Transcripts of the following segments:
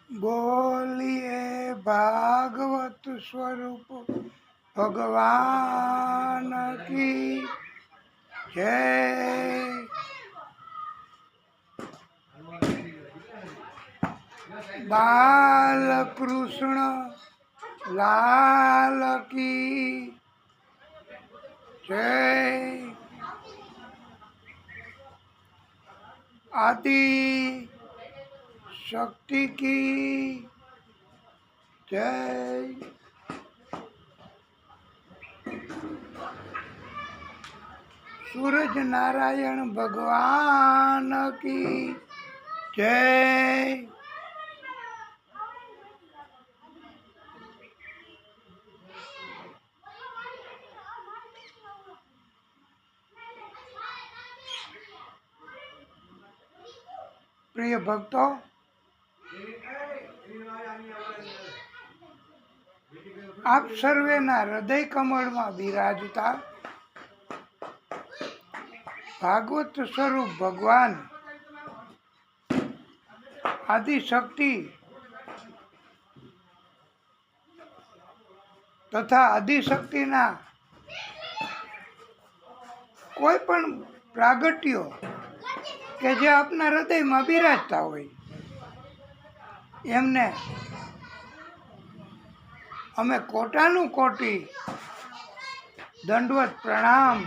बोलिए भागवत स्वरूप भगवान की जय। बाल कृष्ण लाल की जय। आदि शक्ति की जय। सूरज नारायण भगवान की जय। प्रिय भक्तों, आप सर्वेना हृदय कमल में बिराजता भागवत स्वरूप भगवान आदिशक्ति तथा आदिशक्तिना कोई पण प्रागट्यो के जे अपना हृदय में बिराजता होय एमने अमे कोटानु कोटी दंडवत प्रणाम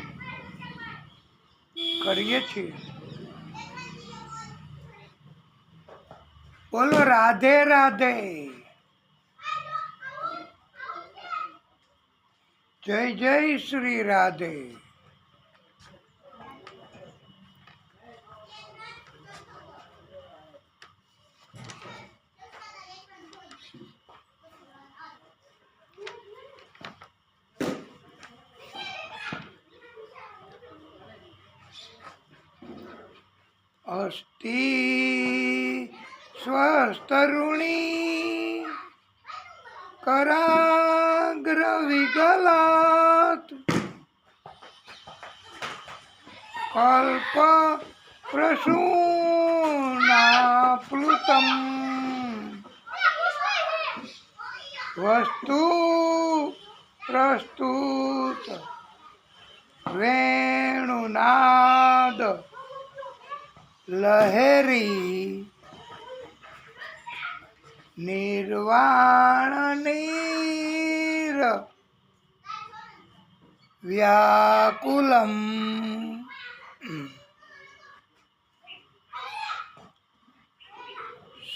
करिए छीए। बोलो राधे राधे। जय जय श्री राधे। अस्ति स्वस्तरुणी कराग्र विगलात् कल्प प्रसूनाप्लुतम् वस्तु प्रस्तुत वेणुनाद लहरी निर्वाण नीर व्याकुलम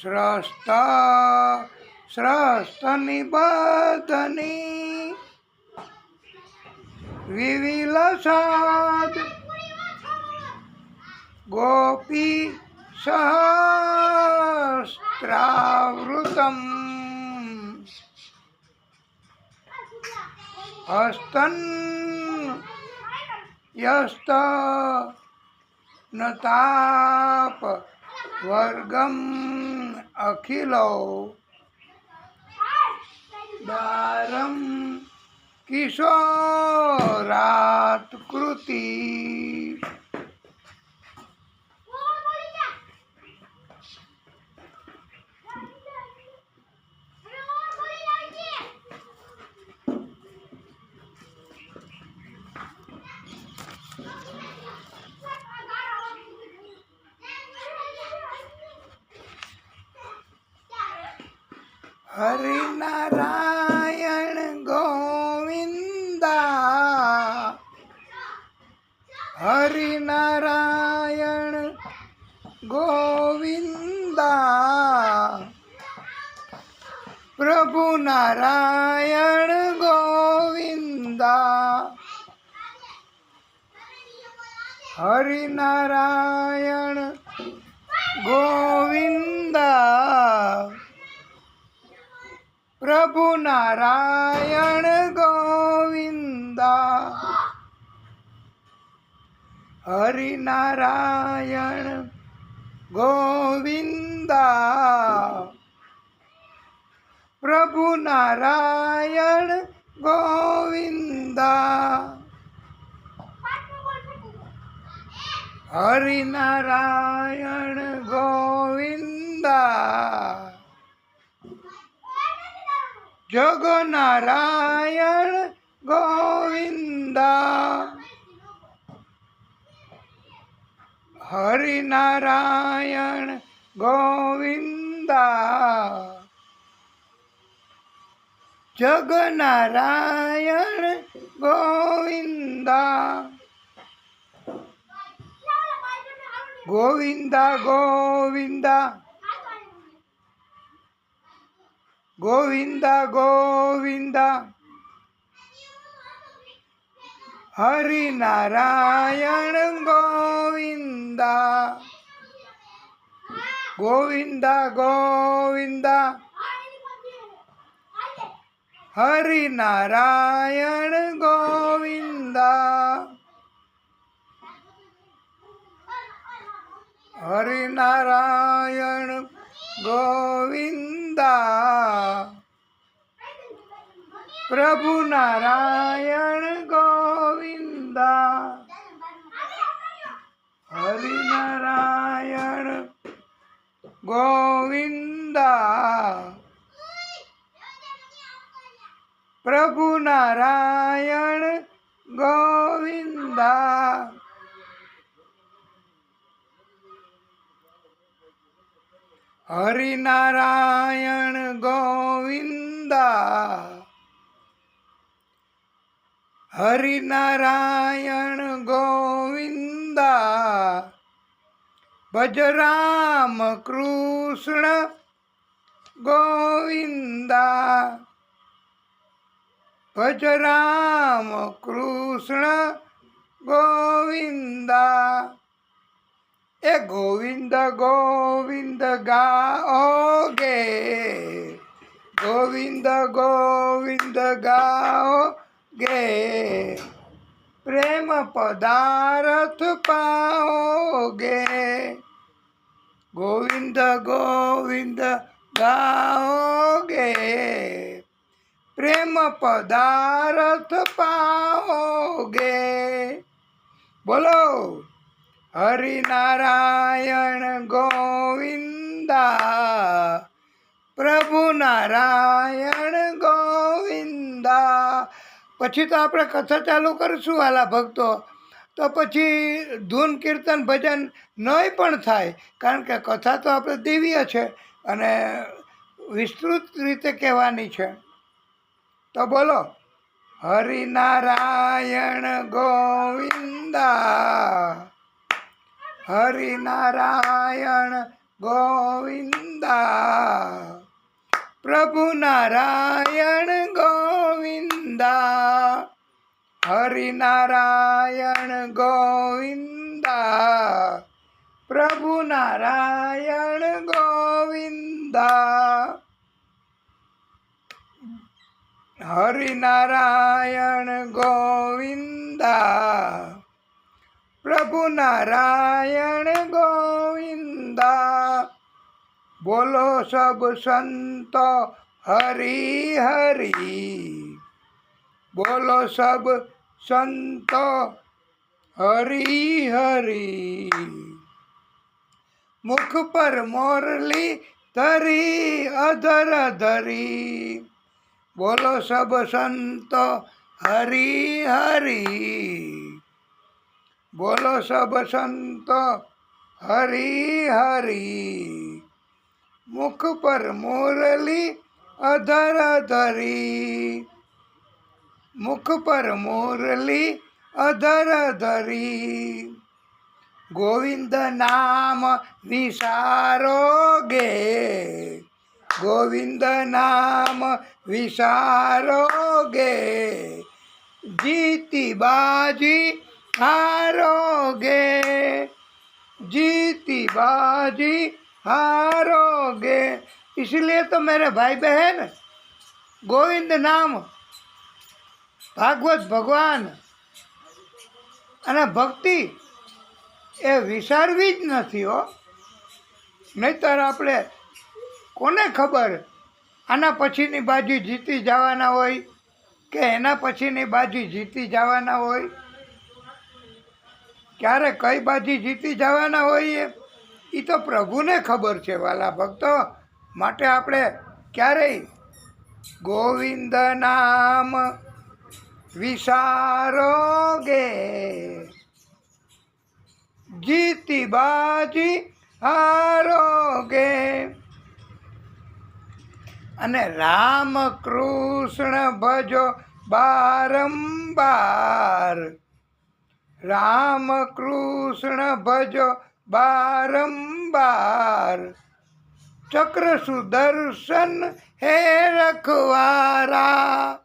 स्रस्त स्रस्त निबधनी विविलसाद गोपी सहस्रावृतम हस्तन यस्त नताप वर्गम अखिलो दारम किशोरात कृति हरि नारायण गोविंदा हरि नारायण गोविंदा प्रभु नारायण गोविंदा हरि नारायण गोविंदा प्रभु नारायण गोविंदा हरि नारायण गोविंदा प्रभु नारायण गोविंदा हरि नारायण गोविंदा જગનારાયણ ગોવિંદા, હરિનારાયણ ગોવિંદા, જગનારાયણ ગોવિંદા, ગોવિંદા ગોવિંદા, ગોવિંદા ગોવિંદા, હરિનારાયણ ગોવિંદા, ગોવિંદા ગોવિંદા, હરિનારાયણ ગોવિંદા, હરિનારાયણ ગોવિંદા, પ્રભુ નારાયણ ગોવિંદા, હરિનારાયણ ગોવિંદા, પ્રભુ નારાયણ ગોવિંદા, હરિનારાયણ ગોવિંદા, હરિનારાયણ ગોવિંદા, ભજરામ કૃષ્ણ ગોવિંદા, ભજરામ કૃષ્ણ ગોવિંદા, એ ગોવિંદ ગોવિંદ ગાઓગે, ગોવિંદ ગોવિંદ ગાઓગે, પ્રેમ પદાર્થ પાઓગે, ગોવિંદ ગોવિંદ ગાઓગે, પ્રેમ પદાર્થ પાઓગે. બોલો હરિનારાયણ ગોવિંદા, પ્રભુ નારાયણ ગોવિંદા. પછી તો આપણે કથા ચાલુ કરીશું વાલા ભક્તો, તો પછી ધૂન કીર્તન ભજન નહીં પણ થાય, કારણ કે કથા તો આપણે દિવ્ય છે અને વિસ્તૃત રીતે કહેવાની છે. તો બોલો હરિનારાયણ ગોવિંદા, હરિનારાયણ ગોવિંદા, પ્રભુ નારાયણ ગોવિંદા, હરિનારાયણ ગોવિંદા, પ્રભુ નારાયણ ગોવિંદા, હરિનારાયણ ગોવિંદા, પ્રભુ નારાયણ ગોવિંદા. બોલો સબ સંતો હરિ હરિ, બોલો સબ સંતો હરિ હરિ, મુખ પર મોરલી ધરી અધર ધરી, બોલો સબ સંતો હરિ હરિ, બોલો સબ સંતો હરિ હરિ, મુખ પર મોરલી અધર ધરી, મુખ પર મોરલી અધર ધરી, ગોવિંદ નામ વિસારોગે, ગોવિંદ નામ વિસારોગે, जीती बाजी हारोगे, जीती बाजी हारोगे. इसलिए तो मेरे भाई बहन गोविंद नाम भागवत भगवान અને ભક્તિ એ વિસારવી જ નથી હો. નહીંતર આપણે કોને ખબર આના પછીની બાજુ જીતી જવાના હોય કે એના પછીની બાજુ જીતી જવાના હોય. ક્યારે કઈ બાજુ જીતી જવાના હોય એ તો પ્રભુને ખબર છે વાલા ભક્તો. માટે આપણે ક્યારેય ગોવિંદ નામ વિસારોગે, જીતી બાજી હારોગે. અને રામ કૃષ્ણ ભજો બારંબાર, રામ કૃષ્ણ ભજો બારંબાર. ચક્ર સુદર્શન હે રખવારા,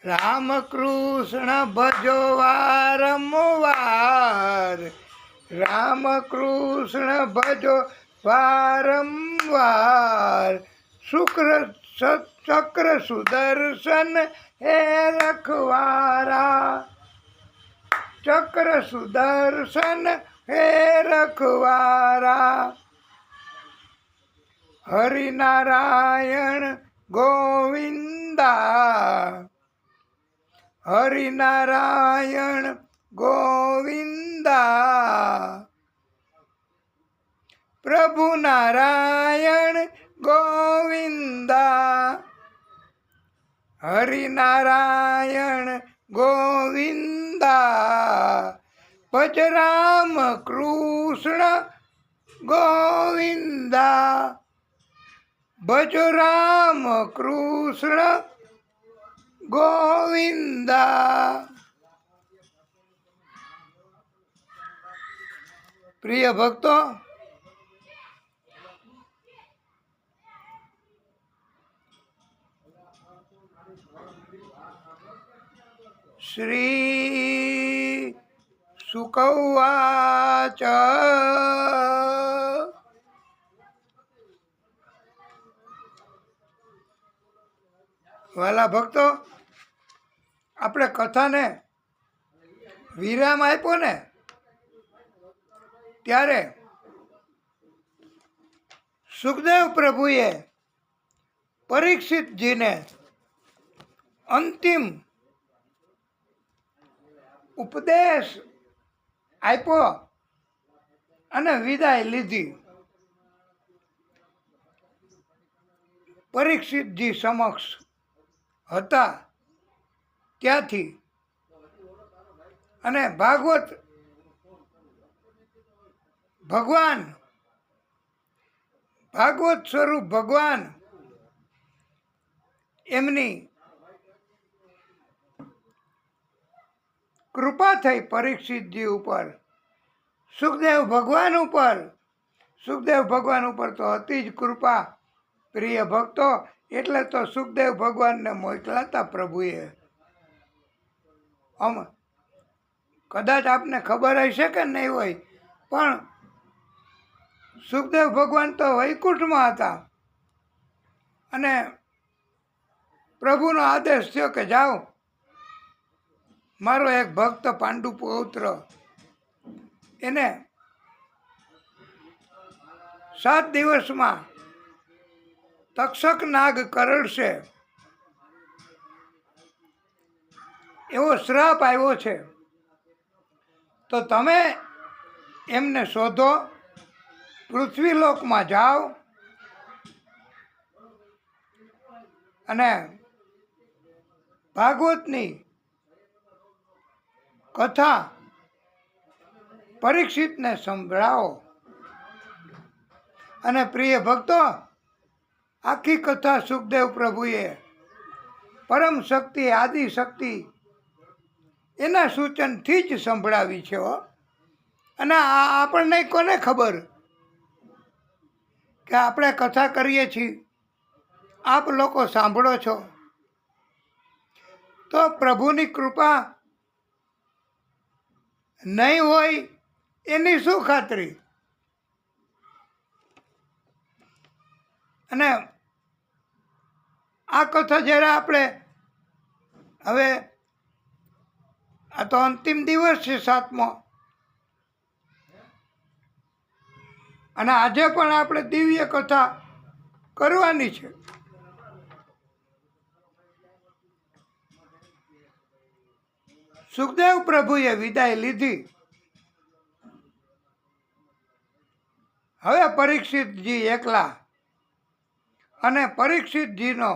રામ કૃષ્ણ ભજો વારંવાર, રામ કૃષ્ણ ભજો વારંવાર. ચક્ર સુદર્શન હે રખવારા, ચક્ર સુદર્શન હે રખવારા. હરિનારાયણ ગોવિંદા, હરિનારાયણ ગોવિંદા. પ્રભુ નારાયણ ગોવિંદા, હરિનારાયણ ગોવિંદા. ભજ રામ કૃષ્ણ ગોવિંદા, ભજ રામ કૃષ્ણ ગોવિંદા. પ્રિય ભક્તો, શ્રી શુક ઉવાચ. વાલા ભક્તો, આપણે કથાને વિરામ આપ્યો ને ત્યારે સુખદેવ પ્રભુએ પરીક્ષિતજીને અંતિમ ઉપદેશ આપ્યો અને વિદાય લીધી. પરીક્ષિતજી સમક્ષ હતા ત્યાંથી, અને ભાગવત ભગવાન, ભાગવત સ્વરૂપ ભગવાન એમની કૃપા થઈ પરીક્ષિતજી ઉપર, સુખદેવ ભગવાન ઉપર. સુખદેવ ભગવાન ઉપર તો હતી જ કૃપા. પ્રિય ભક્તો, એટલે તો સુખદેવ ભગવાનને મોકલા હતા પ્રભુએ. કદાચ આપને ખબર હશે કે નહીં હોય, પણ સુખદેવ ભગવાન તો વૈકુંઠમાં હતા અને પ્રભુનો આદેશ થયો કે જાઓ, મારો એક ભક્ત પાંડુ પૌત્ર એને 7 દિવસમાં તક્ષક નાગ કરડશે એવો શ્રાપ આવ્યો છે, તો તમે એમને શોધો, પૃથ્વીલોકમાં જાઓ અને ભાગવતની કથા પરીક્ષિતને સંભળાવો. અને પ્રિય ભક્તો, આખી કથા સુખદેવ પ્રભુએ પરમ શક્તિ, આદિ શક્તિ એના સૂચનથી જ સંભળાવી છે. અને આપણને કોને ખબર કે આપણે કથા કરીએ છીએ, આપ લોકો સાંભળો છો, તો પ્રભુની કૃપા નહીં હોય એની શું ખાતરી? અને આ કથા જ્યારે આપણે હવે, આ તો અંતિમ દિવસ છે 7મો, અને આજે પણ આપણે દિવ્ય કથા કરવાની છે. સુખદેવ પ્રભુએ વિદાય લીધી. હવે પરીક્ષિતજી એકલા, અને પરીક્ષિતજીનો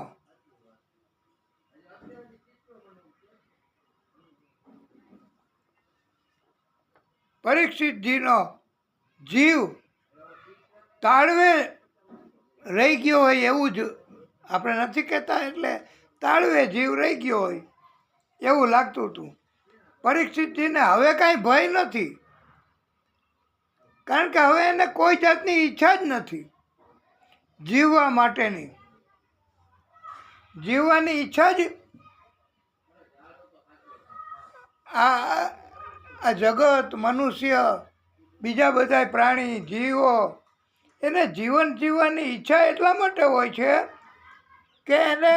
પરીક્ષિતજીનો જીવ તાળવે રહી ગયો હોય એવું જ આપણે નથી કહેતા, એટલે તાળવે જીવ રહી ગયો હોય એવું લાગતું હતું. પરીક્ષિતજીને હવે કાંઈ ભય નથી, કારણ કે હવે એને કોઈ જાતની ઈચ્છા જ નથી જીવવા માટેની. જીવવાની ઈચ્છા જ આ જગત, મનુષ્ય, બીજા બધા પ્રાણી, જીવો, એને જીવન જીવવાની ઈચ્છા એટલા માટે હોય છે કે એને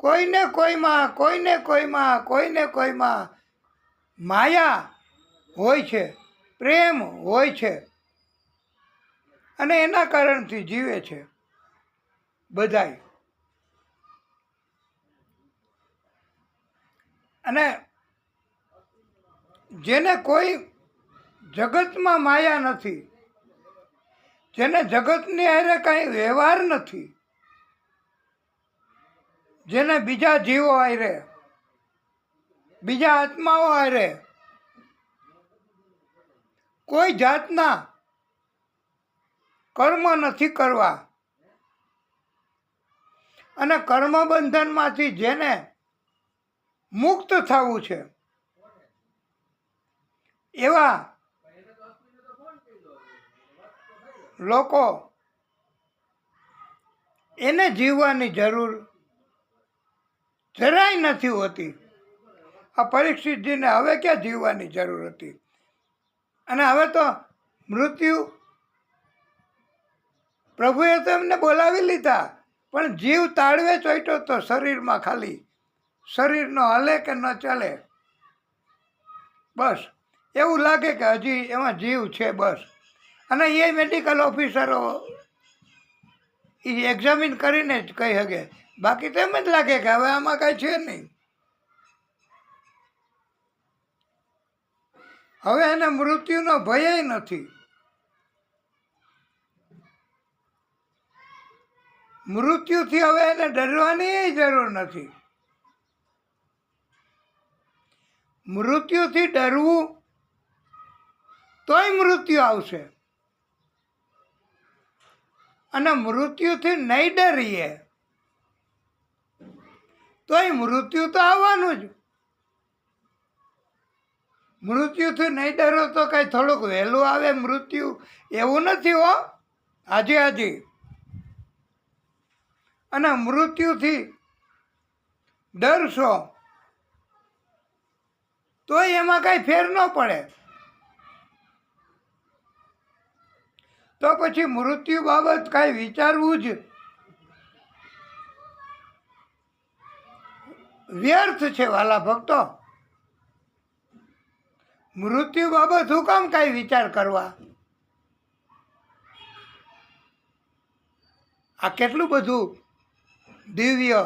કોઈને કોઈમાં માયા હોય છે, પ્રેમ હોય છે, અને એના કારણથી જીવે છે બધાય. અને જેને કોઈ જગતમાં માયા નથી, જેને જગતની હારે કાંઈ વ્યવહાર નથી, જેને બીજા જીવો હારે, બીજા આત્માઓ હારે કોઈ જાતના કર્મ નથી કરવા, અને કર્મ બંધનમાંથી જેને મુક્ત થવું છે, એવા લોકો એને જીવવાની જરૂર જરાય નથી હોતી. આ પરીક્ષિતજીને હવે ક્યાં જીવવાની જરૂર હતી? અને હવે તો મૃત્યુ, પ્રભુએ તો એમને બોલાવી લીધા, પણ જીવ તાળવે ચોંટ્યો તો શરીરમાં, ખાલી શરીરનો હલે કે ન ચાલે, બસ એવું લાગે કે હજી એમાં જીવ છે બસ. અને એ મેડિકલ ઓફિસરો એ એક્ઝામિન કરીને જ કહી શકે, બાકી તો એમ જ લાગે કે હવે આમાં કાંઈ છે નહીં. હવે એને મૃત્યુનો ભય નથી. મૃત્યુથી હવે એને ડરવાની જરૂર નથી. મૃત્યુથી ડરવું તોય મૃત્યુ આવશે, અને મૃત્યુથી નહીં ડરીએ તોય મૃત્યુ તો આવવાનું જ. મૃત્યુથી નહીં ડરો તો કાંઈ થોડુંક વહેલું આવે મૃત્યુ એવું નથી હો, આજે. અને મૃત્યુથી ડરશો તોય એમાં કાંઈ ફેર ન પડે. તો પછી મૃત્યુ બાબત કાંઈ વિચારવું જ વ્યર્થ છે વાલા ભક્તો. મૃત્યુ બાબત શું કામ કાંઈ વિચાર કરવા? આ કેટલું બધું દિવ્ય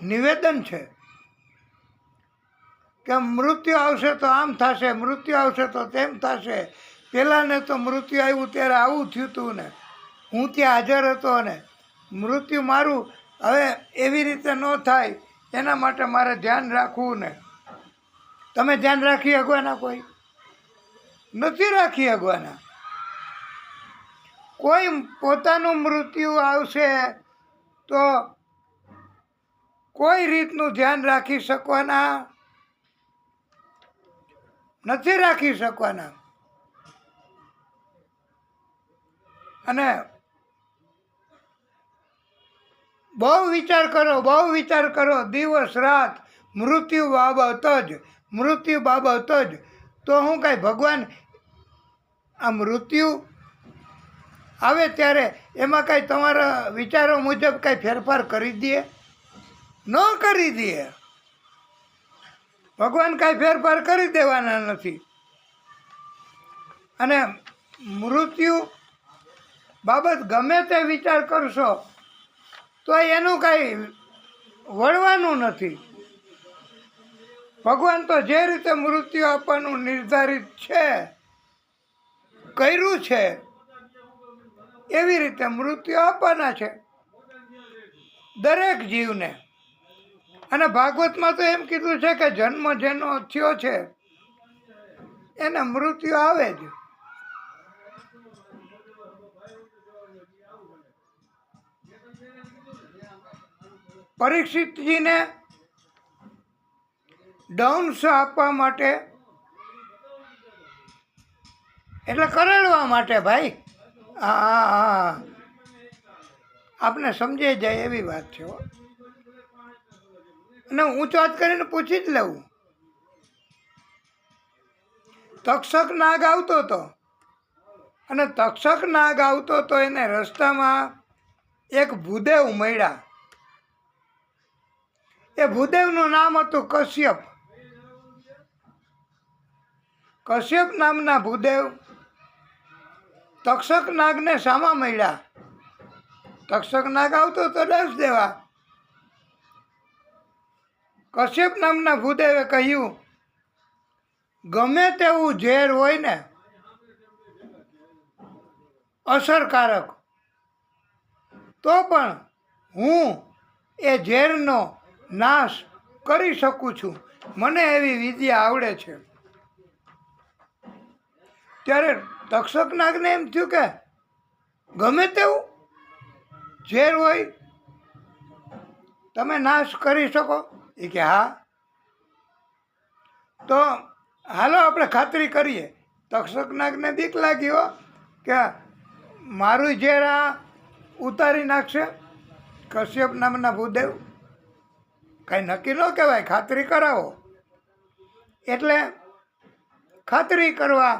નિવેદન છે કે મૃત્યુ આવશે તો આમ થશે, મૃત્યુ આવશે તો તેમ થશે. પહેલાંને તો મૃત્યુ આવ્યું ત્યારે આવું થયું હતું ને, હું ત્યાં હાજર હતો ને, મૃત્યુ મારું હવે એવી રીતે ન થાય એના માટે મારે ધ્યાન રાખવું ને. તમે ધ્યાન રાખી શકવાના? કોઈ નથી રાખી શકવાના. કોઈ પોતાનું મૃત્યુ આવશે તો કોઈ રીતનું ધ્યાન રાખી શકવાના નથી, રાખી શકવાના. અને બહુ વિચાર કરો દિવસ રાત મૃત્યુ બાબત જ. તો હું કાંઈ ભગવાન આ મૃત્યુ આવે ત્યારે એમાં કાંઈ તમારા વિચારો મુજબ કાંઈ ફેરફાર કરી દે? ન કરી દે. ભગવાન કાંઈ ફેરફાર કરી દેવાના નથી. અને મૃત્યુ બાબત ગમે તે વિચાર કરશો તો એનું કાંઈ વળવાનું નથી. ભગવાન તો જે રીતે મૃત્યુ આપવાનું નિર્ધારિત છે, કર્યું છે, એવી રીતે મૃત્યુ આપવાના છે દરેક જીવને. અને ભાગવતમાં તો એમ કીધું છે કે જન્મ જેનો થયો છે એને મૃત્યુ આવે જ. પરીક્ષિતજીને દંશ આપવા માટે એટલે કરેડવા માટે ભાઈ. હા હા હા, આપને સમજાઈ જાય એવી વાત છે. અને ઊંચો હાથ કરીને પૂછી જ લેવું. તક્ષક નાગ આવતો હતો અને તક્ષક નાગ આવતો તો એને રસ્તામાં એક ભૂદેવ મળ્યા. એ ભૂદેવનું નામ હતું કશ્યપ. કશ્યપ નામના ભૂદેવ તક્ષક નાગને સામા મળ્યા. તક્ષક નાગ આવતો તો દંશ દેવા. કશ્યપ નામના ભૂદેવે કહ્યું, ગમે તેવું ઝેર હોય ને અસરકારક, તો પણ હું એ ઝેરનો નાશ કરી શકું છું. મને એવી વિદ્યા આવડે છે. ત્યારે તક્ષક નાગને એમ થયું કે ગમે તેવું ઝેર હોય તમે નાશ કરી શકો? એ કે હા. તો હાલો આપણે ખાતરી કરીએ. તક્ષક નાગને બીક લાગ્યો કે મારું ઝેર આ ઉતારી નાખશે કશ્યપ નામના ભૂદેવ. કાંઈ નક્કી ન કહેવાય, ખાતરી કરાવો. એટલે ખાતરી કરવા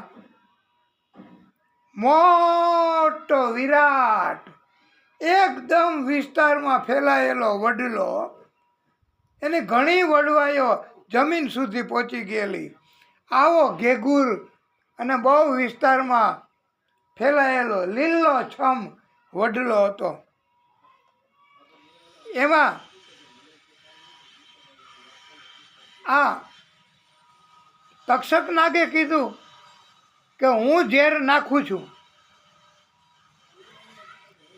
મોટો વિરાટ એકદમ વિસ્તારમાં ફેલાયેલો વડલો, એની ઘણી વડવાઈઓ જમીન સુધી પહોંચી ગયેલી, આવો ઘેઘૂર અને બહુ વિસ્તારમાં ફેલાયેલો લીલો છમ વડલો હતો. એમાં આ તક્ષક નાગે કીધું કે હું ઝેર નાખું છું,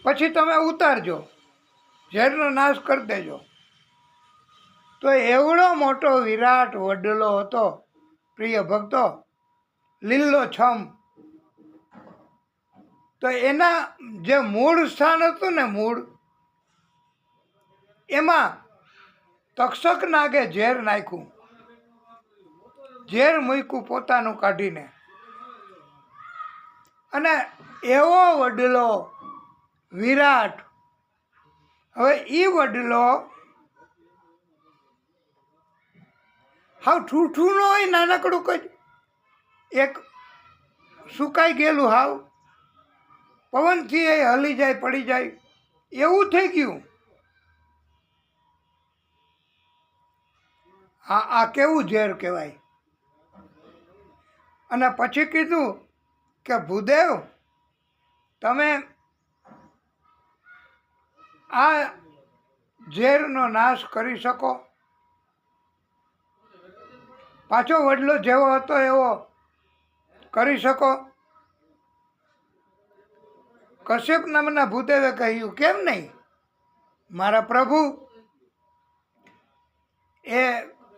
પછી તમે ઉતારજો, ઝેરનો નાશ કરી દેજો. તો એવડો મોટો વિરાટ વડલો હતો પ્રિય ભક્તો, લીલો છમ. તો એના જે મૂળ સ્થાન હતું ને, મૂળ, એમાં તક્ષક નાગે ઝેર નાખ્યું. ઝેર મૂક્યું પોતાનું કાઢીને. અને એવો વડલો વિરાટ. હવે એ વડલો હાવ ઠૂઠું ન હોય, નાનકડું કંઈ એક સુકાઈ ગયેલું, હાવ પવનથી એ હલી જાય, પડી જાય એવું થઈ ગયું. આ કેવું ઝેર કહેવાય? અને પછી કીધું કે ભૂદેવ, તમે આ ઝેરનો નાશ કરી શકો? પાછો વડલો જેવો હતો એવો કરી શકો? કશ્યપ નામના ભૂદેવે કહ્યું, કેમ નહીં, મારા પ્રભુ એ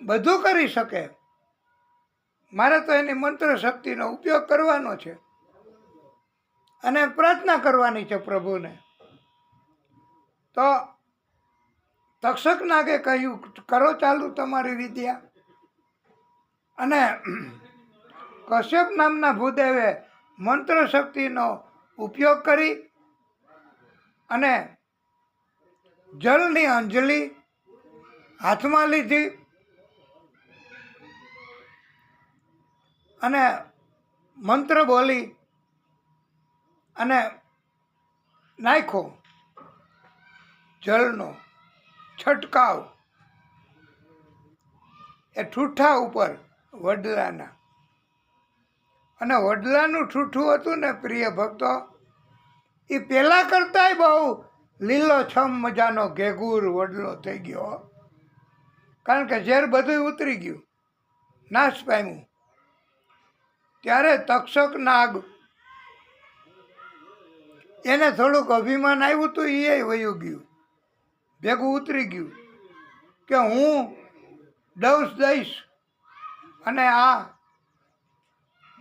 બધું કરી શકે. મારે તો એની મંત્ર શક્તિનો ઉપયોગ કરવાનો છે અને પ્રાર્થના કરવાની છે પ્રભુને. તો તક્ષક નાગે કહ્યું, કરો ચાલુ તમારી વિદ્યા. અને કશ્યપ નામના ભૂદેવે મંત્ર શક્તિનો ઉપયોગ કરી અને જળની અંજલિ હાથમાં લીધી અને મંત્ર બોલી અને નાખ્યો જળનો છંટકાવ એ ઠૂઠા ઉપર વડલાના. અને વડલાનું ઠૂઠું હતું ને પ્રિય ભક્તો, એ પહેલાં કરતાંય બહુ લીલો છમ મજાનો ઘેઘૂર વડલો થઈ ગયો. કારણ કે ઝેર બધું ઉતરી ગયું, નાશ પામ્યું. ત્યારે તક્ષક નાગ એને થોડુંક અભિમાન આવ્યું હતું, એ વયું ગયું, ભેગું ઉતરી ગયું કે હું દંશ દઈશ અને આ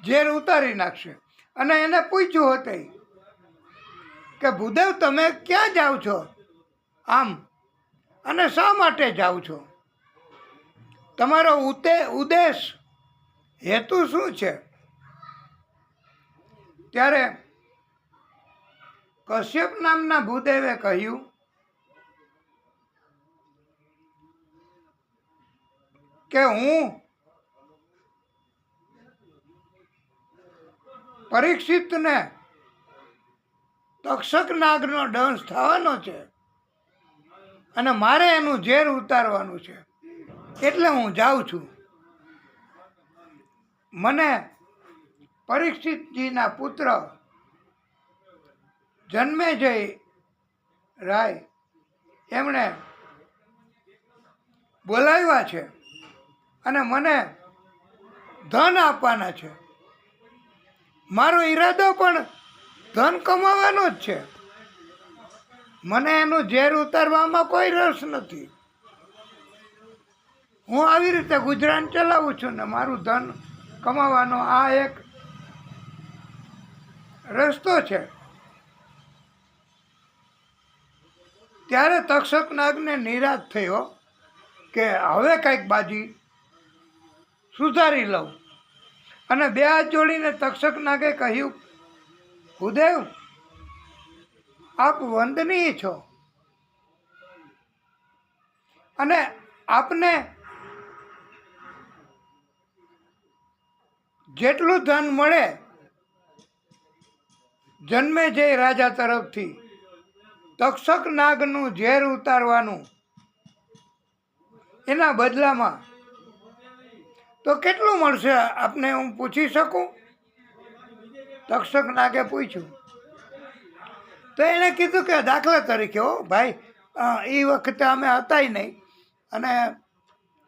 ઝેર ઉતારી નાખશે. અને એને પૂછ્યું હતું કે ભૂદેવ તમે ક્યાં જાઓ છો આમ, અને શા માટે જાઓ છો? તમારો ઉદ્દેશ હેતુ શું છે? ત્યારે કશ્યપ નામના ભૂદેવે કહ્યું કે હું પરીક્ષિતને તક્ષક નાગનો દંશ થવાનો છે અને મારે એનું ઝેર ઉતારવાનું છે, એટલે હું જાઉં છું. મને પરીક્ષિતજીના પુત્ર જન્મેજય રાય એમણે બોલાવ્યા છે અને મને ધન આપવાના છે. મારો ઈરાદો પણ ધન કમાવાનો જ છે. મને એનું ઝેર ઉતારવામાં કોઈ રસ નથી. હું આવી રીતે ગુજરાન ચલાવું છું ને મારું ધન કમાવાનો આ એક રસ્તો છે. ત્યારે તક્ષક નાગને નિરાશ થયો કે હવે કંઈક બાજી સુધારી લઉં. અને બે હાથ જોડીને તક્ષક નાગે કહ્યું, ભૂદેવ આપ વંદનીય છો અને આપને જેટલું ધન મળે જન્મેજય રાજા તરફથી તક્ષક નાગનું ઝેર ઉતારવાનું, એના બદલામાં તો કેટલું મળશે આપને હું પૂછી શકું? તક્ષક નાગે પૂછ્યું. તો એણે કીધું કે દાખલા તરીકે હો ભાઈ, એ વખતે અમે હતાય નહીં અને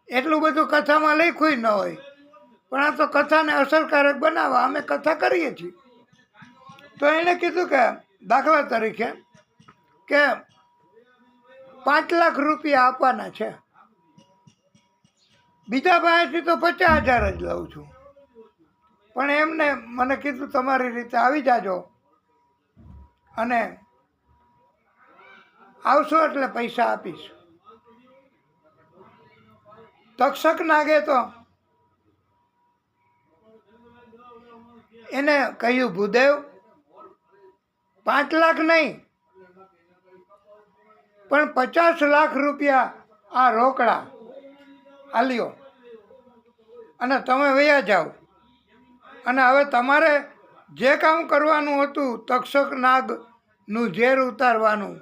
એટલું બધું કથામાં લખ્યું ન હોય, પણ આ તો કથાને અસરકારક બનાવવા અમે કથા કરીએ છીએ. તો એણે કીધું કે દાખલા તરીકે કે 5 લાખ રૂપિયા આપવાના છે. બીજા પાસેથી તો 50,000 જ લઉં છું, પણ એમને મને કીધું તમારી રીતે આવી જાજો અને આવશો એટલે પૈસા આપીશ. તક્ષક નાગે તો એને કહ્યું, ભૂદેવ 5 લાખ નહીં પણ 50 લાખ રૂપિયા આ રોકડા આલ્યો અને તમે વયા જાઓ. અને હવે તમારે જે કામ કરવાનું હતું તક્ષક નાગનું ઝેર ઉતારવાનું,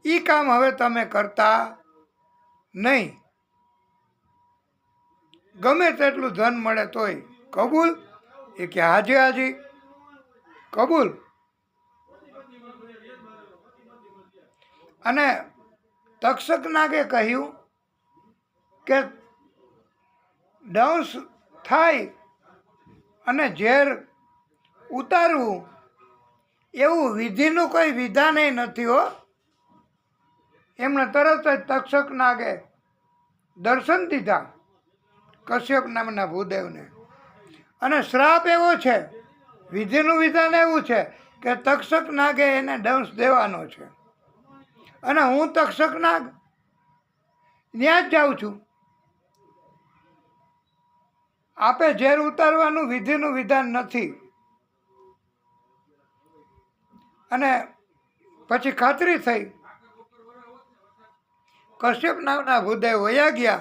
એ કામ હવે તમે કરતા નહીં. ગમે તેટલું ધન મળે તોય કબૂલ? એ કે હાજી હાજી કબૂલ. અને તક્ષક નાગે કહ્યું કે દંશ થાય અને ઝેર ઉતારવું એવું વિધિનું કોઈ વિધાન નથી હો. એમણે તરત જ તક્ષક નાગે દર્શન દીધા કશ્યપ નામના ભૂદેવને. અને શ્રાપ એવો છે, વિધિનું વિધાન એવું છે કે તક્ષક નાગે એને દંશ દેવાનો છે. અને હું તક્ષક નાગ ત્યાં જ જાઉં છું. આપે ઝેર ઉતારવાનું વિધિનું વિધાન નથી. અને પછી ખાતરી થઈ. કશ્યપ નામના ભૂદેવ વયા ગયા.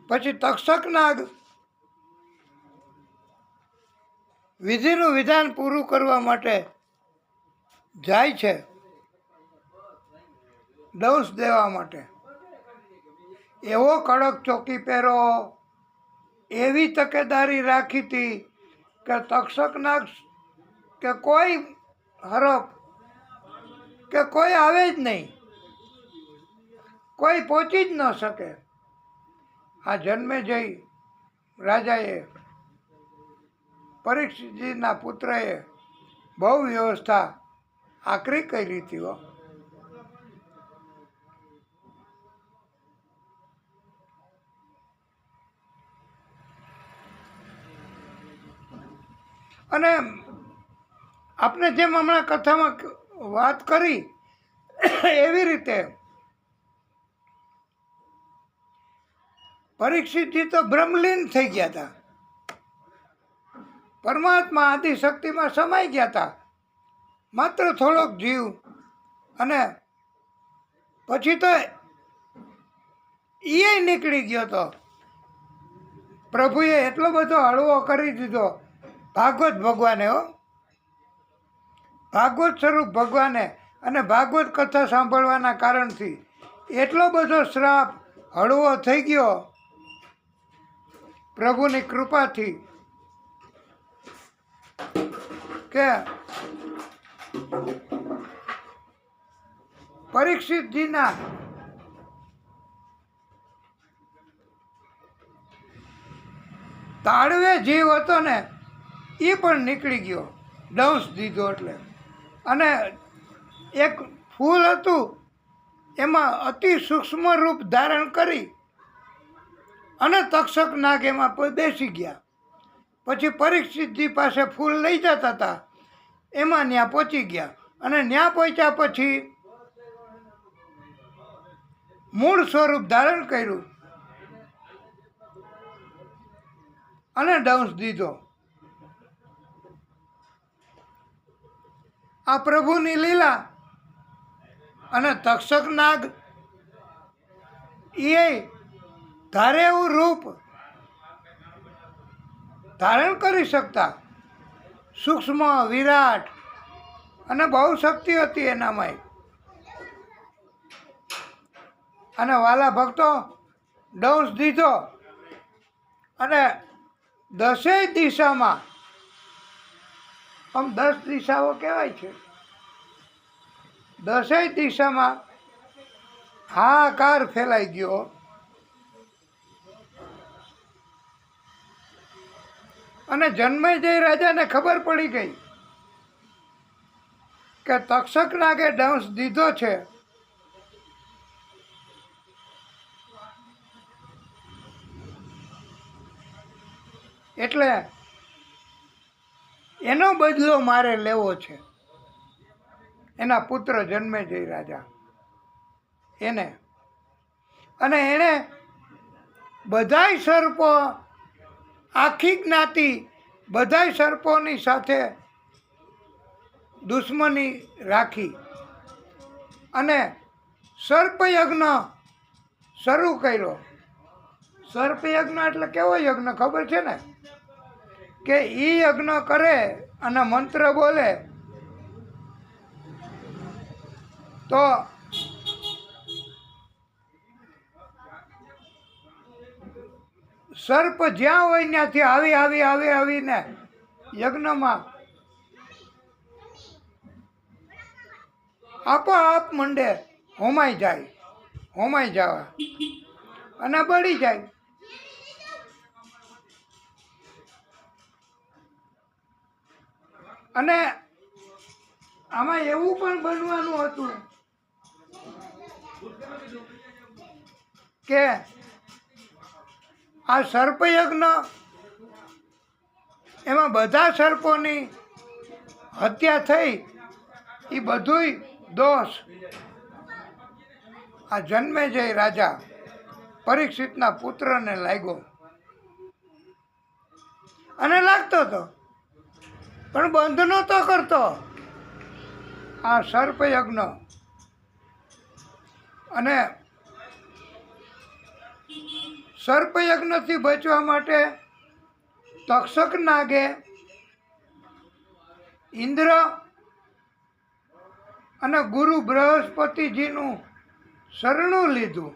પછી તક્ષક નાગ વિધિનું વિધાન પૂરું કરવા માટે જાય છે દંશ દેવા માટે. એવો કડક ચોકી પહેરો, એવી તકેદારી રાખી હતી કે તક્ષક નાગ કે કોઈ હરફ કે કોઈ આવે જ નહીં, કોઈ પહોંચી જ ન શકે. આ જન્મેજય રાજાએ પરીક્ષિતજીના પુત્રએ બહુ વ્યવસ્થા આકરી કરી હતી હો. અને આપણે જેમ હમણાં કથામાં વાત કરી એવી રીતે પરીક્ષિતજી તો બ્રહ્મલીન થઈ ગયા હતા, પરમાત્મા આદિશક્તિમાં સમાઈ ગયા હતા, માત્ર થોડોક જીવ. અને પછી તો એ નીકળી ગયો હતો. પ્રભુએ એટલો બધો હળવો કરી દીધો ભાગવત ભગવાને હો, ભાગવત સ્વરૂપ ભગવાને. અને ભાગવત કથા સાંભળવાના કારણથી એટલો બધો શ્રાપ હળવો થઈ ગયો પ્રભુની કૃપાથી કે પરીક્ષિતજીના તાળવે જીવ હતો ને એ પણ નીકળી ગયો, દંશ દીધો એટલે. અને એક ફૂલ હતું એમાં અતિ સૂક્ષ્મ રૂપ ધારણ કરી અને તક્ષક નાગ એમાં બેસી ગયા. પછી પરીક્ષિતજી પાસે ફૂલ લઈ જતા હતા, એમાં ત્યાં પહોંચી ગયા. અને ત્યાં પહોંચ્યા પછી મૂળ સ્વરૂપ ધારણ કર્યું અને દંશ દીધો. આ પ્રભુની લીલા. અને તક્ષક નાગ એ ધારે એવું રૂપ ધારણ કરી શકતા, સૂક્ષ્મ વિરાટ, અને બહુ શક્તિ હતી એનામાં. અને વાલા ભક્તો દંશ દીધો અને 10 દિશામાં, આમ 10 દિશાઓ કહેવાય છે, 10 દિશામાં હાહાકાર ફેલાઈ ગયો. અને જન્મેજય રાજાને ખબર પડી ગઈ કે તક્ષક નાગે દંશ દીધો છે, એટલે એનો બદલો મારે લેવો છે. એના પુત્ર જન્મેજય રાજા એને. અને એણે બધાય સર્પો, આખી જ્ઞાતિ બધાય સર્પોની સાથે દુશ્મની રાખી અને સર્પયજ્ઞ શરૂ કર્યો. સર્પયજ્ઞ એટલે કેવો યજ્ઞ ખબર છે ને? કે એ યજ્ઞ કરે અને મંત્ર બોલે તો સર્પ જ્યાં હોય ત્યાંથી આવીને યજ્ઞમાં આપોઆપ મંડે હોમાઈ જવા અને બળી જાય. અને આમાં એવું પણ બનવાનું હતું કે આ સર્પયજ્ઞ એમાં બધા સર્પોની હત્યા થઈ, એ બધુંય દોષ આ જન્મેજય રાજા પરીક્ષિતના પુત્રને લાગ્યો. અને લાગતો હતો પણ બંધ નહોતો કરતો આ સર્પયજ્ઞ. અને સર્પયજ્ઞથી બચવા માટે તક્ષક નાગે ઇન્દ્ર અને ગુરુ બૃહસ્પતિજીનું શરણું લીધું.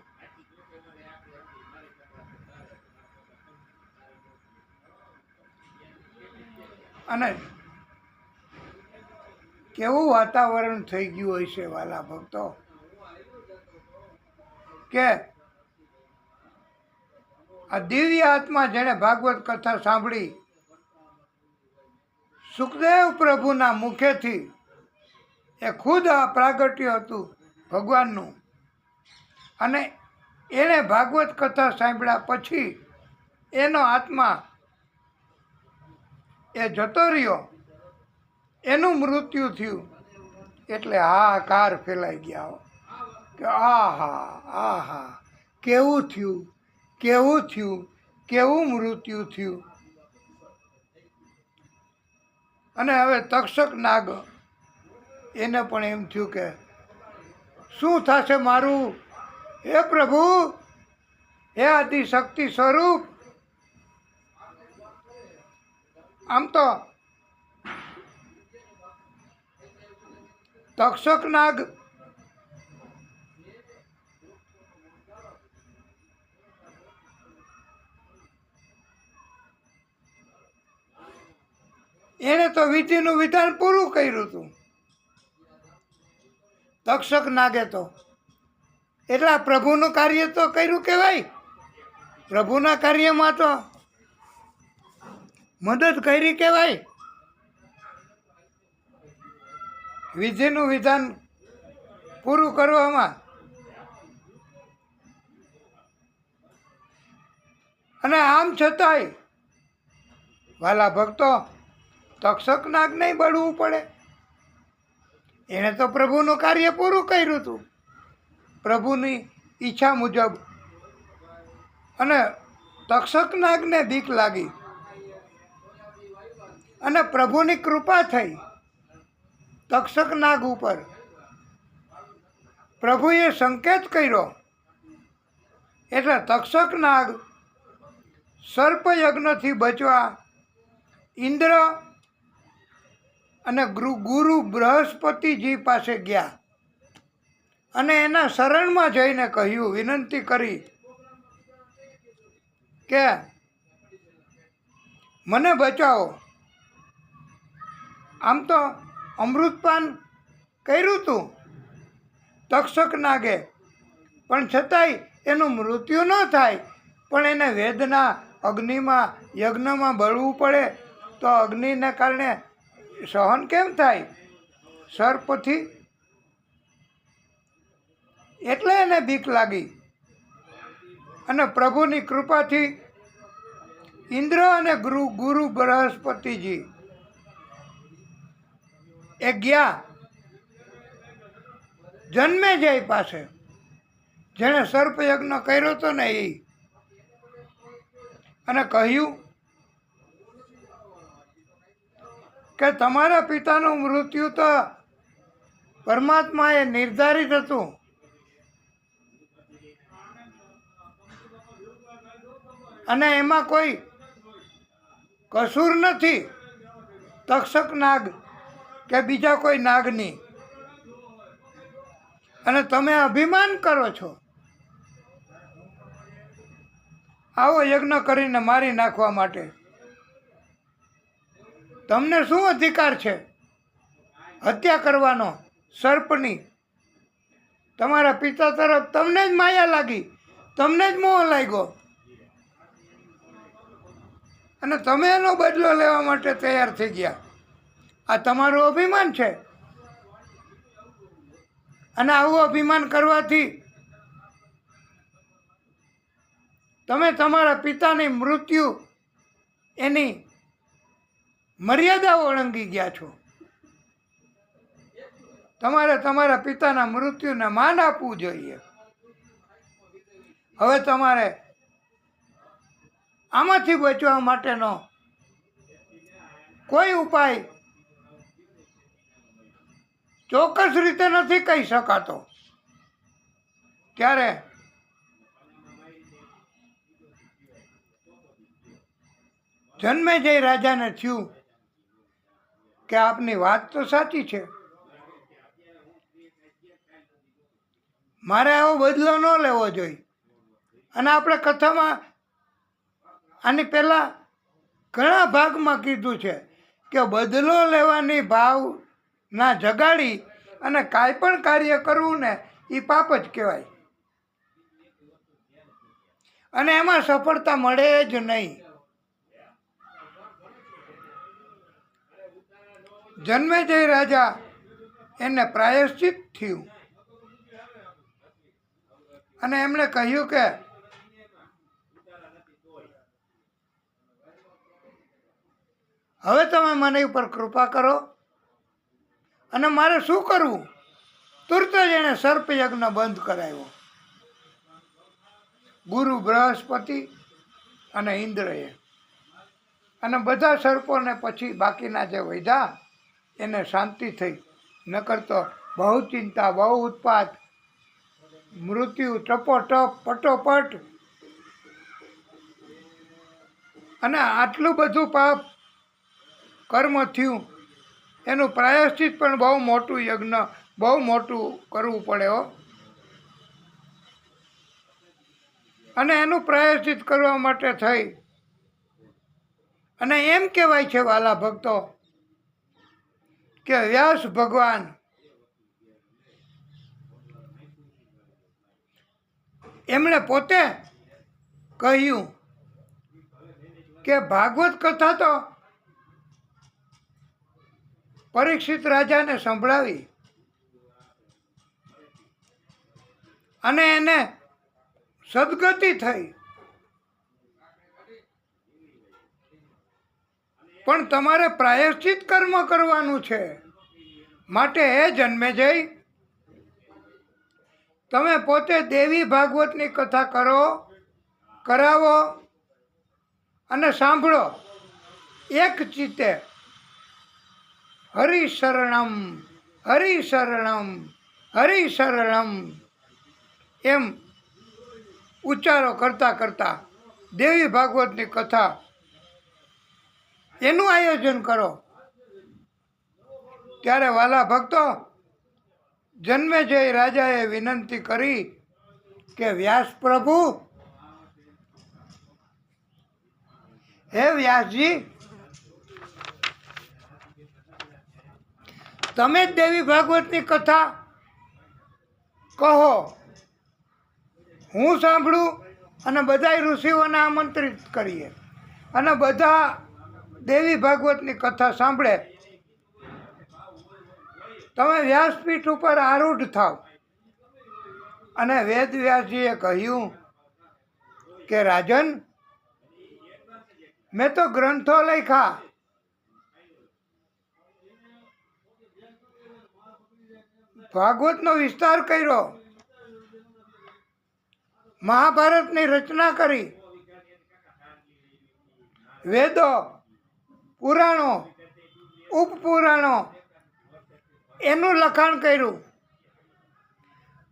અને કેવું વાતાવરણ થઈ ગયું હોય છે વાલા ભક્તો, કે આ દિવ્ય આત્મા જેણે ભાગવત કથા સાંભળી સુખદેવ પ્રભુના મુખેથી, એ ખુદ આ પ્રાગટ્ય હતું ભગવાનનું, અને એણે ભાગવત કથા સાંભળ્યા પછી એનો આત્મા એ જતો રહ્યો, એનું મૃત્યુ થયું. એટલે હાહાકાર ફેલાઈ ગયા કે આહા કેવું થયું, કેવું થયું, કેવું મૃત્યુ થયું. અને હવે તક્ષક નાગ એને પણ એમ થયું કે શું થશે મારું? હે પ્રભુ, હે આદિશક્તિ સ્વરૂપ, આમ તો તક્ષક નાગ એણે તો વિધિનું વિધાન પૂરું કર્યું હતું. તક્ષક નાગે તો એટલા પ્રભુનું કાર્ય તો કર્યું કહેવાય. પ્રભુના કાર્યમાં તો મદદ કરી કહેવાય. વિધિનું વિધાન પૂરું કરવામાં. અને આમ છતાંય વાલા ભક્તો, તક્ષક નાગ નહીં બળવું પડે. એણે તો પ્રભુનું કાર્ય પૂરું કર્યું હતું પ્રભુની ઈચ્છા મુજબ. અને તક્ષક નાગને બીક લાગી અને પ્રભુની કૃપા થઈ તક્ષક નાગ ઉપર. પ્રભુએ સંકેત કર્યો એટલે તક્ષક નાગ સર્પયજ્ઞથી બચવા ઇન્દ્ર અને ગુરુ બૃહસ્પતિજી પાસે ગયા અને એના શરણમાં જઈને કહ્યું, વિનંતી કરી કે મને બચાવો. આમ તો અમૃતપાન કર્યું હતું તક્ષક નાગે, પણ છતાંય એનું મૃત્યુ ન થાય. પણ એને વેદના અગ્નિમાં યજ્ઞમાં બળવું પડે તો અગ્નિને કારણે સહન કેમ થાય સર્પથી? એટલે એને બીક લાગી. અને પ્રભુની કૃપાથી ઇન્દ્ર અને ગુરુ બૃહસ્પતિજી એ ગયા જન્મેજય પાસે, જેણે સર્પયજ્ઞ કર્યો હતો ને એ, અને કહ્યું કે તમારા પિતાનું મૃત્યુ તો પરમાત્માએ નિર્ધારિત હતું. અને એમાં કોઈ કસૂર નથી તક્ષક નાગ કે બીજા કોઈ નાગની. અને તમે અભિમાન કરો છો આવો યજ્ઞ કરીને મારી નાખવા માટે. તમને શું અધિકાર છે હત્યા કરવાનો સર્પની? તમારા પિતા તરફ તમને જ માયા લાગી, તમને જ મોહ લાગ્યો, અને તમે એનો બદલો લેવા માટે તૈયાર થઈ ગયા. આ તમારું અભિમાન છે. અને આવું અભિમાન કરવાથી તમે તમારા પિતાની મૃત્યુ એની મર્યાદાઓ ઓળંગી ગયા છો. તમારે તમારા પિતાના મૃત્યુને માન આપવું જોઈએ. હવે તમારે આમાંથી બચવા માટેનો કોઈ ઉપાય ચોક્કસ રીતે નથી કહી શકાતો. ત્યારે જન્મેજય રાજાને થયું કે આપની વાત તો સાચી છે, મારે આવો બદલો ન લેવો જોઈએ. અને આપણે કથામાં આની પહેલાં ઘણા ભાગમાં કીધું છે કે બદલો લેવાની ભાવના જગાડી અને કાંઈ પણ કાર્ય કરવું ને એ પાપ જ કહેવાય. અને એમાં સફળતા મળે જ નહીં. જન્મેજય રાજા એને પ્રાયશ્ચિત થયું અને એમણે કહ્યું કે હવે તમે મને ઉપર કૃપા કરો અને મારે શું કરવું. તુરત જ એણે સર્પયજ્ઞ બંધ કરાવ્યો. ગુરુ બૃહસ્પતિ અને ઇન્દ્રએ, અને બધા સર્પોને પછી બાકીના જે વધ્યા એને શાંતિ થઈ. નકર તો બહુ ચિંતા, બહુ ઉત્પાત, મૃત્યુ ટપોટપ પટોપટ. અને આટલું બધું પાપ કર્મ થયું, એનું પ્રાયશ્ચિત પણ બહુ મોટું યજ્ઞ, બહુ મોટું કરવું પડે હો. અને એનું પ્રાયશ્ચિત કરવા માટે થઈ અને એમ કહેવાય છે વાલા ભક્તો કે વ્યાસ ભગવાન એમણે પોતે કહ્યું કે ભાગવત કથા તો પરીક્ષિત રાજાને સંભળાવી અને એને સદગતિ થઈ, પણ તમારે પ્રાયશ્ચિત કર્મ કરવાનું છે. માટે હે જન્મેજય, તમે પોતે દેવી ભાગવતની કથા કરો, કરાવો અને સાંભળો એક ચિત્તે. હરિશરણમ હરિશરણમ હરિશરણમ એમ ઉચ્ચારો કરતા કરતા દેવી ભાગવતની કથા એનું આયોજન કરો. ત્યારે વાલા ભક્તો, જન્મેજય રાજાએ વિનંતી કરી કે વ્યાસ પ્રભુ, હે વ્યાસજી, તમે જ દેવી ભાગવતની કથા કહો, હું સાંભળું અને બધા ઋષિઓને આમંત્રિત કરીએ અને બધા દેવી ભાગવતની કથા સાંભળે. તમે વ્યાસપીઠ ઉપર આરૂઢ થાવ. અને વેદ વ્યાસજીએ કહ્યું કે રાજન, મેં તો ગ્રંથો લખ્યા, ભાગવતનો વિસ્તાર કર્યો, મહાભારતની રચના કરી, વેદો, પુરાણો, ઉપપુરાણો એનું લખાણ કર્યું,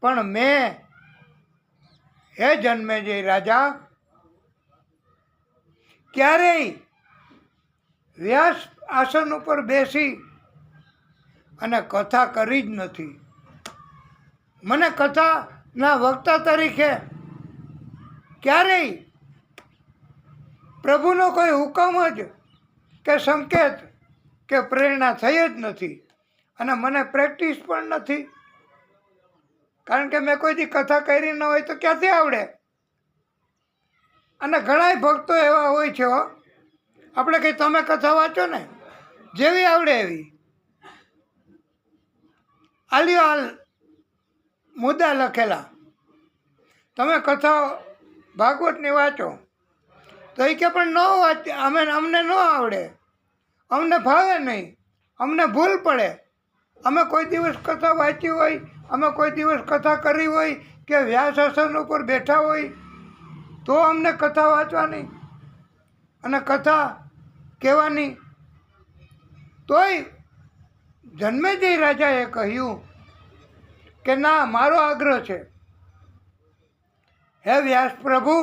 પણ મેં હે જન્મેજય રાજા ક્યારેય વ્યાસ આસન ઉપર બેસી અને કથા કરી જ નથી. મને કથાના વક્તા તરીકે ક્યારેય પ્રભુનો કોઈ હુકમ જ કે સંકેત કે પ્રેરણા થઈ જ નથી. અને મને પ્રેક્ટિસ પણ નથી, કારણ કે મેં કોઈ દી કથા કરી ન હોય તો ક્યાંથી આવડે. અને ઘણાય ભક્તો એવા હોય છે હો, આપણે કંઈ તમે કથા વાંચો ને, જેવી આવડે એવી આલ્યો હાલ મુદ્દા લખેલા, તમે કથા ભાગવતની વાંચો તો એ કે પણ ન વાંચ, અમને ન આવડે, અમને ફાવે નહીં, અમને ભૂલ પડે. અમે કોઈ દિવસ કથા વાંચી હોય, અમે કોઈ દિવસ કથા કરી હોય કે વ્યાસાસન ઉપર બેઠા હોય તો અમને કથા વાંચવાની અને કથા કહેવાની. તોય જન્મેજય રાજાએ કહ્યું કે ના, મારો આગ્રહ છે, હે વ્યાસ પ્રભુ,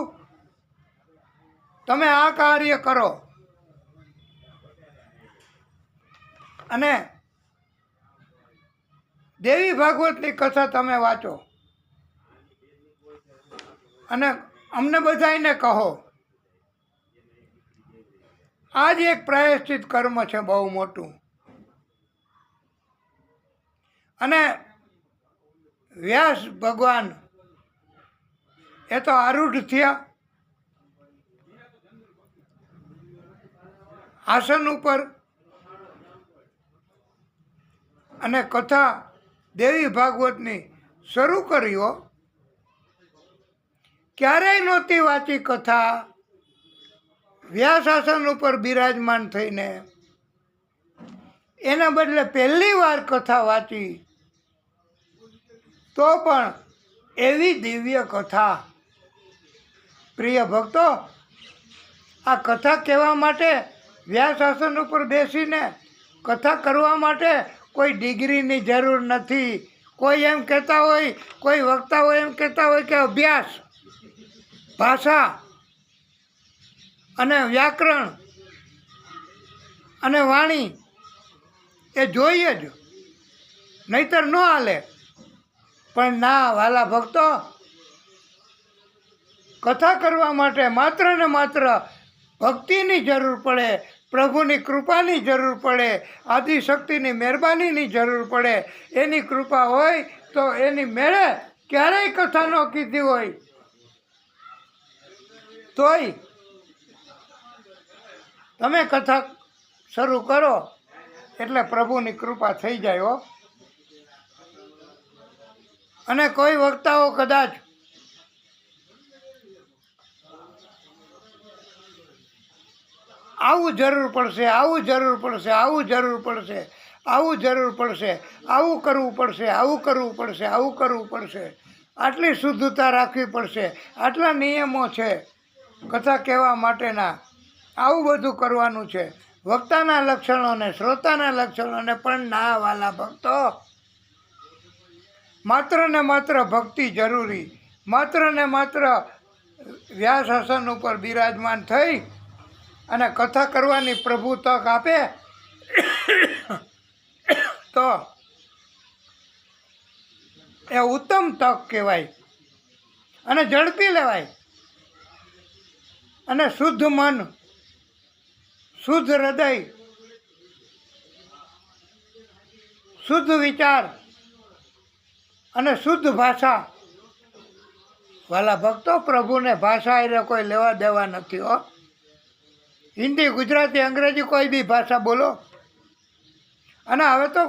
તમે આ કાર્ય કરો અને દેવી ભાગવતની કથા તમે વાંચો અને અમને બધાને કહો. આ જ એક પ્રાયશ્ચિત કર્મ છે બહુ મોટું. અને વ્યાસ ભગવાન એ તો આરૂઢ થયા આસન ઉપર અને કથા દેવી ભાગવતની શરૂ કર્યો. ક્યારેય નહોતી વાંચી કથા. વ્યાસ આસન ઉપર બિરાજમાન થઈને એના બદલે પહેલી વાર કથા વાંચી. તો પણ એવી દિવ્ય કથા. પ્રિય ભક્તો, આ કથા કહેવા માટે વ્યાસ આસન ઉપર બેસીને કથા કરવા માટે કોઈ ડિગ્રીની જરૂર નથી. કોઈ એમ કહેતા હોય, કોઈ વક્તાઓ એમ કહેતા હોય કે અભ્યાસ, ભાષા અને વ્યાકરણ અને વાણી એ જોઈએ જ, નહીતર ન હાલે. પણ ના વાલા ભક્તો, કથા કરવા માટે માત્ર ને માત્ર ભક્તિની જરૂર પડે, પ્રભુની કૃપાની જરૂર પડે, આદિશક્તિની મહેરબાનીની જરૂર પડે. એની કૃપા હોય તો એની મેળે ક્યારેય કથા ન કીધી હોય તોય તમે કથા શરૂ કરો એટલે પ્રભુની કૃપા થઈ જાય હો. અને કોઈ વક્તાઓ કદાચ આવું જરૂર પડશે, આવું જરૂર પડશે, આવું જરૂર પડશે, આવું જરૂર પડશે, આવું કરવું પડશે, આવું કરવું પડશે, આવું કરવું પડશે, આટલી શુદ્ધતા રાખવી પડશે, આટલા નિયમો છે કથા કહેવા માટેના, આવું બધું કરવાનું છે. વક્તાના લક્ષણોને, શ્રોતાના લક્ષણોને પણ ના વાલા ભક્તો, માત્ર ને માત્ર ભક્તિ જરૂરી. માત્ર ને માત્ર વ્યાસ આસન ઉપર બિરાજમાન થઈ અને કથા કરવાની પ્રભુ તક આપે તો એ ઉત્તમ તક કહેવાય અને ઝડપી લેવાય. અને શુદ્ધ મન, શુદ્ધ હૃદય, શુદ્ધ વિચાર અને શુદ્ધ ભાષા. વાલા ભક્તો, પ્રભુને ભાષા એ કોઈ લેવા દેવા નથી હો. હિન્દી, ગુજરાતી, અંગ્રેજી કોઈ બી ભાષા બોલો. અને હવે તો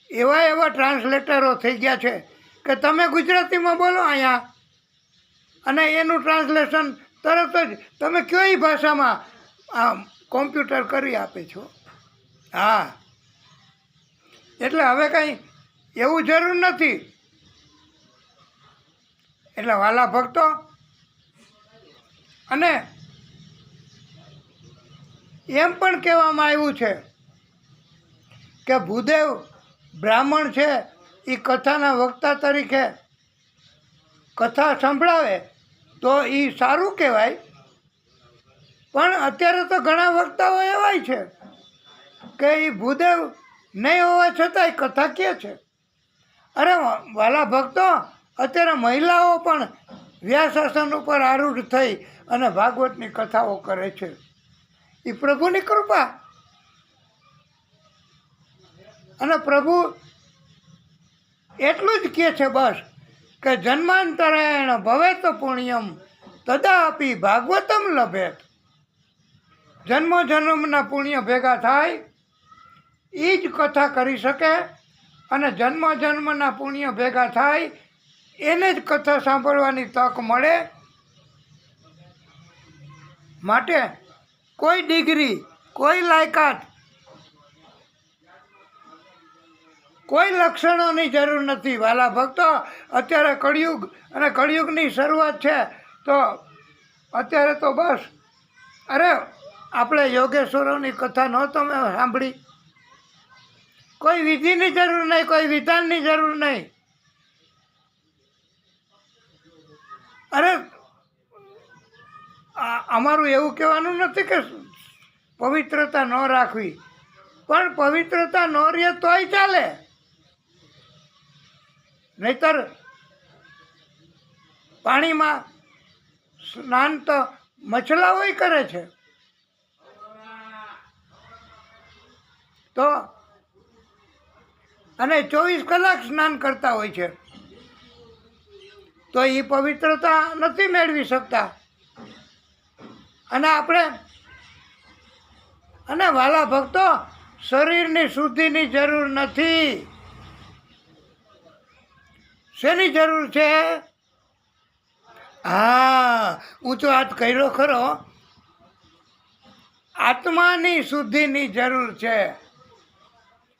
એવા એવા ટ્રાન્સલેટરો થઈ ગયા છે કે તમે ગુજરાતીમાં બોલો અહીંયા અને એનું ટ્રાન્સલેશન તરત જ તમે કઈ ભાષામાં કોમ્પ્યુટર કરી આપે છો. હા, એટલે હવે કંઈ એવું જરૂર નથી. એટલે વાલા ભક્તો, અને એમ પણ કહેવામાં આવ્યું છે કે ભૂદેવ બ્રાહ્મણ છે, એ કથાના વક્તા તરીકે કથા સંભળાવે તો એ સારું કહેવાય. પણ અત્યારે તો ઘણા વક્તાઓ એવાય છે કે એ ભૂદેવ નહીં હોવા છતાંય કથા કહે છે. અરે વાલા ભક્તો, અત્યારે મહિલાઓ પણ વ્યાસ આસન ઉપર આરૂઢ થઈ અને ભાગવતની કથાઓ કરે છે. એ પ્રભુની કૃપા. અને પ્રભુ એટલું જ કહે છે બસ કે જન્માંતરેણ ભવેત પુણ્યમ તદાપી ભાગવતમ લભેત. જન્મો જન્મના પુણ્ય ભેગા થાય એ જ કથા કરી શકે, અને જન્મ જન્મના પુણ્ય ભેગા થાય એને જ કથા સાંભળવાની તક મળે. માટે કોઈ ડિગ્રી, કોઈ લાયકાત, કોઈ લક્ષણોની જરૂર નથી વાલા ભક્તો. અત્યારે કળિયુગ અને કળિયુગની શરૂઆત છે તો અત્યારે તો બસ, અરે આપણે યોગેશ્વરોની કથા ન તમે સાંભળી? કોઈ વિધિની જરૂર નહીં, કોઈ વિધાનની જરૂર નહીં. અરે અમારું એવું કહેવાનું નથી કે પવિત્રતા ન રાખવી, પણ પવિત્રતા ન રહે તોય ચાલે. નહીતર પાણીમાં સ્નાન તો મછલાઓય કરે છે. તો અને 24 કલાક સ્નાન કરતા હોય છે તો એ પવિત્રતા નથી મેળવી શકતા. અને આપણે અને વાલા ભક્તો, શરીરની શુદ્ધિની જરૂર નથી. શેની જરૂર છે? હા, ઊંચો હાથ કર્યો ખરો. આત્માની શુદ્ધિની જરૂર છે.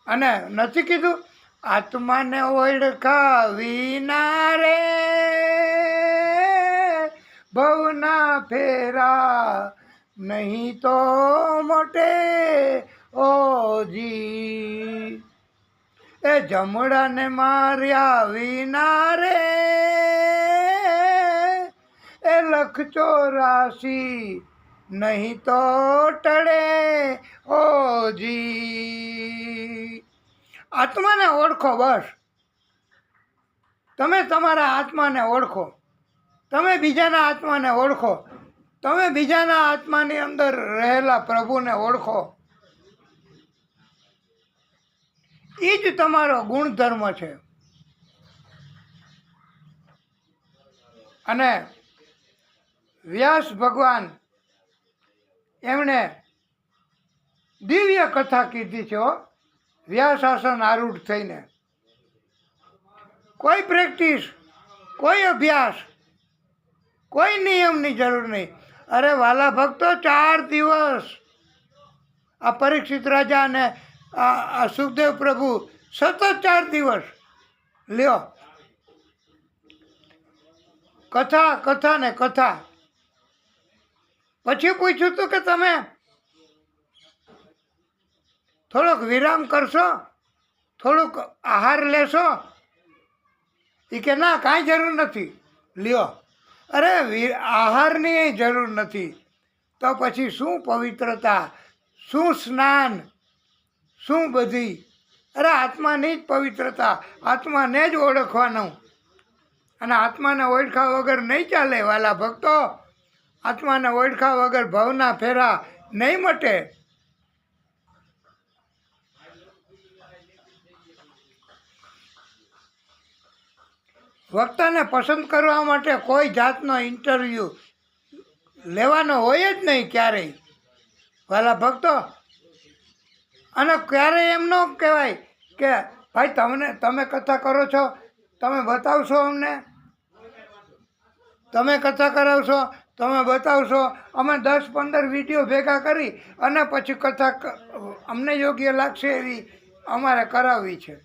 અને નથી કીધું આત્માને ઓળખા વિના રે ભવના ફેરા નહીં તો મોટે ઓજી. એ જમડાને માર્યા વિના રે એ 184 નહીં તો ટળે ઓજી. આત્માને ઓળખો. બસ તમે તમારા આત્માને ઓળખો. તમે બીજાના આત્માને ઓળખો. તમે બીજાના આત્માની અંદર રહેલા પ્રભુને ઓળખો. એ જ તમારો ગુણધર્મ છે. અને વ્યાસ ભગવાન એમણે દિવ્ય કથા કીધી છે. વ્યાસાસન આરૂઢ થઈને કોઈ પ્રેક્ટિસ, કોઈ અભ્યાસ, કોઈ નિયમની જરૂર નહીં. અરે વાલા ભક્તો, 4 દિવસ આ પરીક્ષિત રાજા અને આ સુખદેવ પ્રભુ સતત 4 દિવસ લ્યો કથા કથા ને કથા. પછી પૂછ્યું હતું કે તમે થોડોક વિરામ કરશો, થોડુંક આહાર લેશો? એ કે ના, કાંઈ જરૂર નથી, લ્યો. અરે આહારની જરૂર નથી તો પછી શું પવિત્રતા, શું સ્નાન, શું બધી? અરે આત્માની જ પવિત્રતા, આત્માને જ ઓળખવાનું. અને આત્માને ઓળખા વગર નહીં ચાલે વાલા ભક્તો. આત્માને ઓળખા વગર ભવના ફેરા નહીં મટે. વક્તાને પસંદ કરવા માટે કોઈ જાતનો ઇન્ટરવ્યૂ લેવાનો હોય જ નહીં ક્યારેય વાલા ભક્તો. અને ક્યારેય એમ ન કહેવાય કે ભાઈ તમે કથા કરો છો, તમે બતાવશો અમને, તમે કથા કરાવશો, તમે બતાવશો, અમે 10-15 વિડીયો ભેગા કરી અને પછી કથા અમને યોગ્ય લાગશે એવી અમારે કરાવવી છે.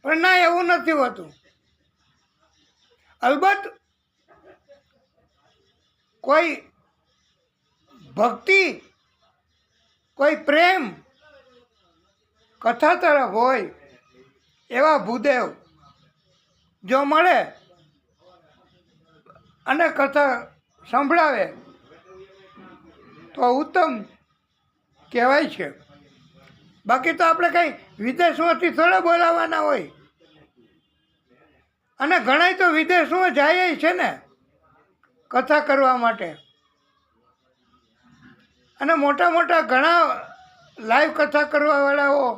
પણ ના, એવું નથી હોતું. અલબત્ત કોઈ ભક્તિ, કોઈ પ્રેમ કથા તરફ હોય એવા ભૂદેવ જો મળે અને કથા સંભળાવે તો ઉત્તમ કહેવાય છે. બાકી તો આપણે કંઈ વિદેશમાંથી થોડા બોલાવવાના હોય. અને ઘણાય તો વિદેશમાં જાય છે ને કથા કરવા માટે. અને મોટા મોટા ઘણા લાઈવ કથા કરવાવાળાઓ,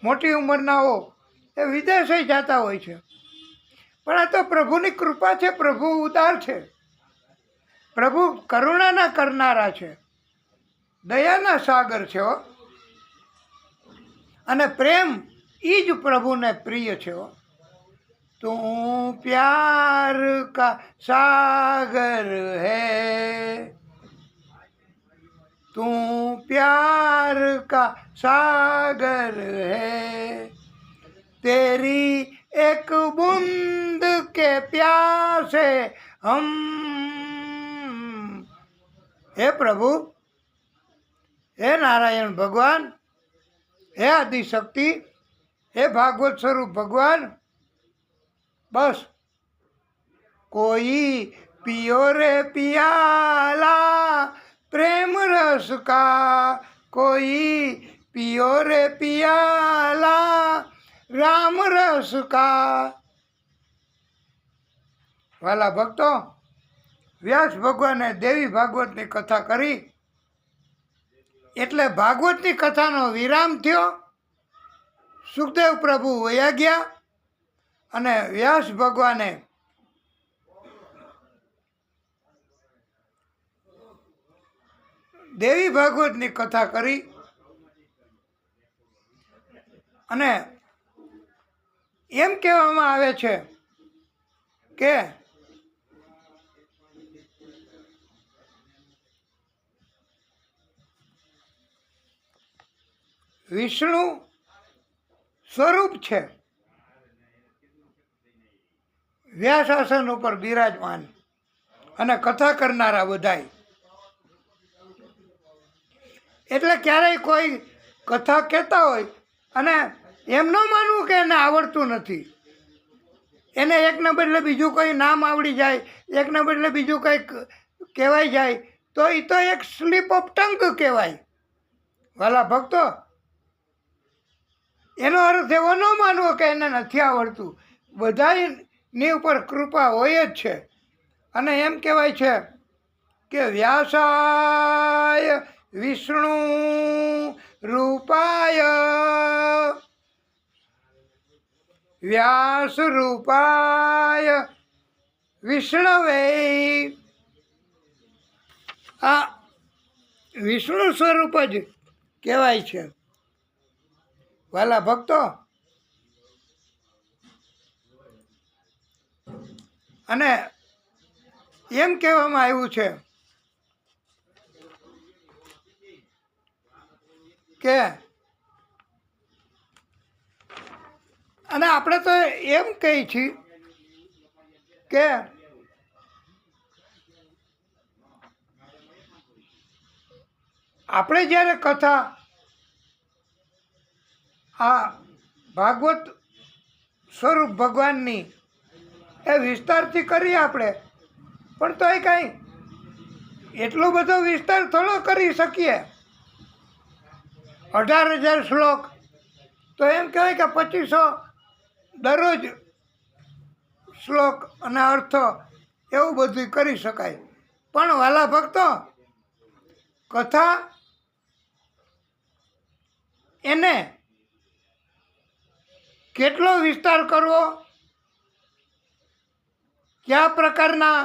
મોટી ઉંમરનાઓ એ વિદેશે જતા હોય છે. પણ આ તો પ્રભુની કૃપા છે. પ્રભુ ઉદાર છે. પ્રભુ કરુણાના કરનારા છે, દયાના સાગર છે. અને પ્રેમ એ જ પ્રભુને પ્રિય છે. તું પ્યાર કા સાગર હૈ, તું પ્યાર કા સાગર હૈ, तेरी एक बूंद के प्यासे हम. हे प्रभु, हे नारायण भगवान, हे आदिशक्ति, हे भागवत स्वरूप भगवान, बस कोई पियो रे पियाला प्रेम रस का, कोई पियो रे पियाला राम रस का. વાલા ભક્તો, વ્યાસ ભગવાને દેવી ભાગવતની કથા કરી એટલે ભાગવતની કથાનો વિરામ થયો. સુખદેવ પ્રભુ વયા ગયા અને વ્યાસ ભગવાને દેવી ભાગવતની કથા કરી અને એમ કહેવામાં આવે છે કે વિષ્ણુ સ્વરૂપ છે વ્યાસાસન ઉપર બિરાજમાન અને કથા કરનારા બધાય. એટલે ક્યારેય કોઈ કથા કહેતા હોય અને એમ ન માનવું કે એને આવડતું નથી. એને એકને બદલે બીજું કોઈ નામ આવડી જાય, એકને બદલે બીજું કંઈક કહેવાય જાય તો એ તો એક સ્લીપ ઓફ ટંગ કહેવાય. વાલા ભક્તો, એનો અર્થ એવો ન માનવો કે એને નથી આવડતું. બધાની ઉપર કૃપા હોય જ છે. અને એમ કહેવાય છે કે વ્યાસાય વિષ્ણુ રૂપાય વ્યાસ રૂપાય વિષ્ણવે. આ વિષ્ણુ સ્વરૂપ જ કહેવાય છે. વાલા ભક્તો, અને એમ કહેવામાં આવ્યું છે કે અને આપણે તો એમ કહી છીએ કે આપણે જ્યારે કથા આ ભાગવત સ્વરૂપ ભગવાનની એ વિસ્તારથી કરીએ આપણે, પણ તો એ કાંઈ એટલો બધો વિસ્તાર થોડો કરી શકીએ. 18,000 શ્લોક તો એમ કહેવાય કે 2500 દરરોજ શ્લોક અને અર્થ એવું બધું કરી શકાય. પણ વાલા ભક્તો, કથા એને કેટલો વિસ્તાર કરવો, કયા પ્રકારના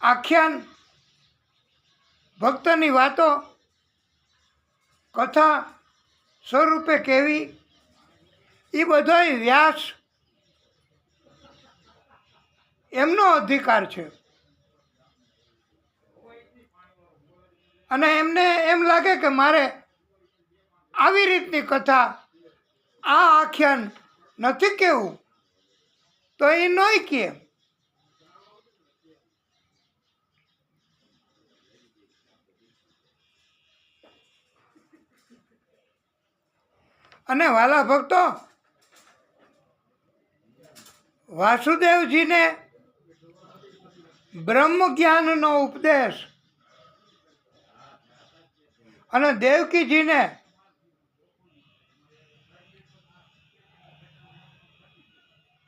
આખ્યાન, ભક્તની વાતો કથા સ્વરૂપે કહેવી, એ બધોય વ્યાસ એમનો અધિકાર છે. અને એમને એમ લાગે કે મારે આવી રીતની કથા, આ આખ્યાન નથી કહેવું તો એ નોય કહે. અને વાલા ભક્તો, વાસુદેવજીને બ્રહ્મ જ્ઞાનનો ઉપદેશ અને દેવકીજીને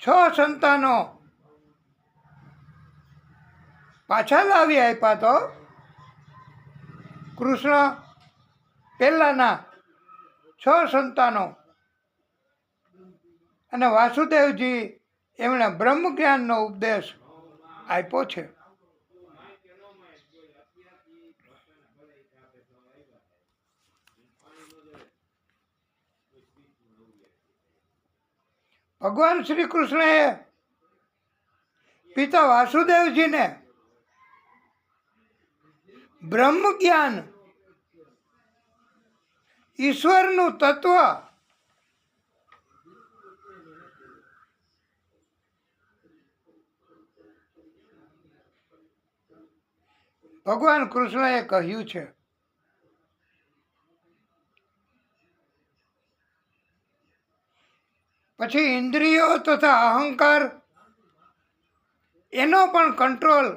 છ સંતાનો પાછા લાવી આપ્યા. તો કૃષ્ણ પહેલાના 6 સંતાનો અને વાસુદેવજી એમણે બ્રહ્મ જ્ઞાનનો ઉપદેશ આપ્યો છે. ભગવાન શ્રી કૃષ્ણએ પિતા વાસુદેવજીને બ્રહ્મ જ્ઞાન, ઈશ્વરનું તત્વ ભગવાન કૃષ્ણએ કહ્યું છે. પછી ઇન્દ્રિયો તથા અહંકાર એનો પણ કંટ્રોલ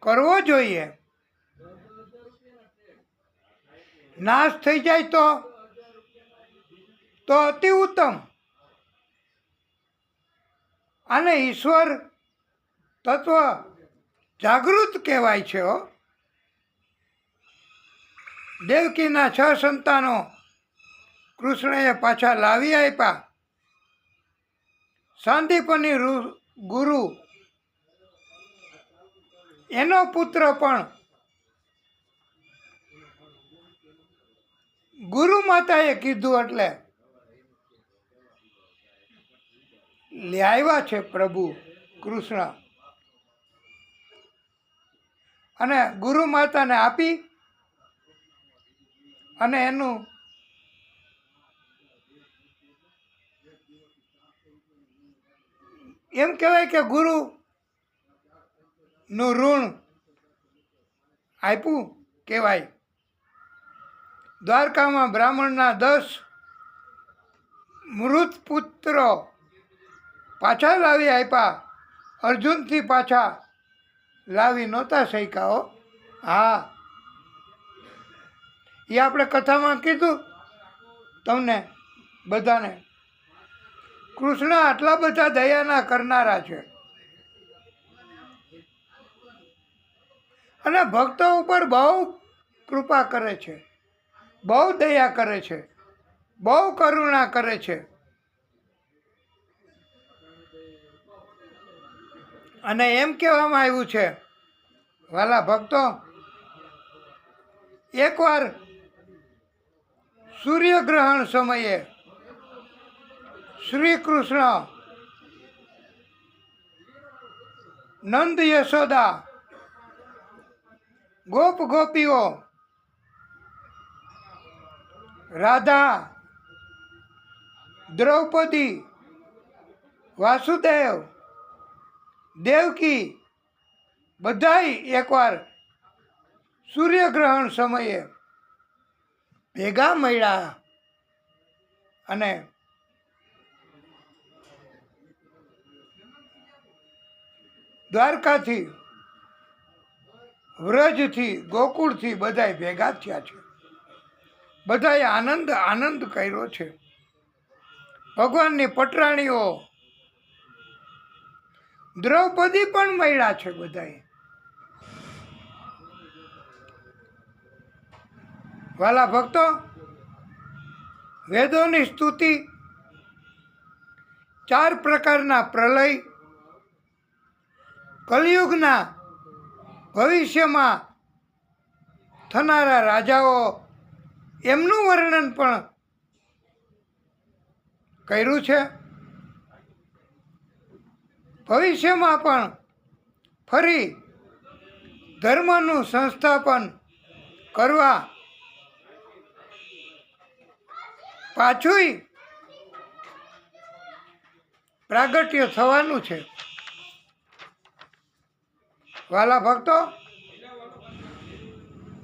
કરવો જોઈએ. નાશ થઈ જાય તો અતિ ઉત્તમ. આને ઈશ્વર તત્વ જાગૃત કહેવાય છે. દેવકીના 6 સંતાનો કૃષ્ણએ પાછા લાવી આપ્યા. સાંદીપની ગુરુ એનો પુત્ર પણ ગુરુ માતાએ કીધું એટલે લાવ્યા છે પ્રભુ કૃષ્ણ, અને ગુરુ માતાને આપી અને એનું એમ કહેવાય કે ગુરુ નું ઋણ આપ્યું કહેવાય. દ્વારકામાં બ્રાહ્મણના 10 મૃત પુત્રો પાછા લાવી આપ્યા. અર્જુનથી પાછા લાવી નહોતા શક્યા હો. હા, એ આપણે કથામાં કીધું તમને બધાને. કૃષ્ણ આટલા બધા દયાના કરનારા છે અને ભક્તો ઉપર બહુ કૃપા કરે છે, બહુ દયા કરે છે, બહુ કરુણા કરે છે. અને એમ કહેવામાં આવ્યું છે, વાલા ભક્તો, એકવાર સૂર્યગ્રહણ સમયે શ્રી કૃષ્ણ નંદ યશોદા ગોપ ગોપીઓ રાધા દ્રૌપદી વાસુદેવ દેવકી બધાય એકવાર સૂર્યગ્રહણ સમયે ભેગા મળ્યા અને દ્વારકાથી વ્રજથી ગોકુળથી બધાય ભેગા થયા છે. બધાએ આનંદ કર્યો છે. ભગવાનની પટરાણીઓ દ્રૌપદી પણ મળ્યા છે બધાએ. વાલા ભક્તો, વેદોની સ્તુતિ 4 પ્રકારના પ્રલય, કલિયુગના ભવિષ્યમાં થનારા રાજાઓ, એમનું વર્ણન પણ કર્યું છે. ભવિષ્યમાં પણ ફરી ધર્મનું સંસ્થાપન કરવા પાછુંય પ્રાગટ્ય થવાનું છે. વાલા ભક્તો,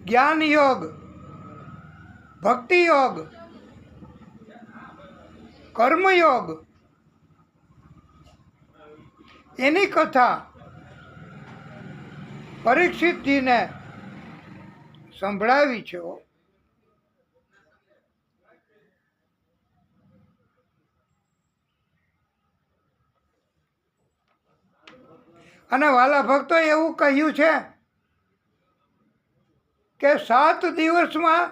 જ્ઞાન યોગ, ભક્તિ યોગ, કર્મયોગ, એની કથા પરીક્ષિતજીને સંભળાવી છે. અને વાલા ભક્તો, એવું કહ્યું છે કે 7 દિવસમાં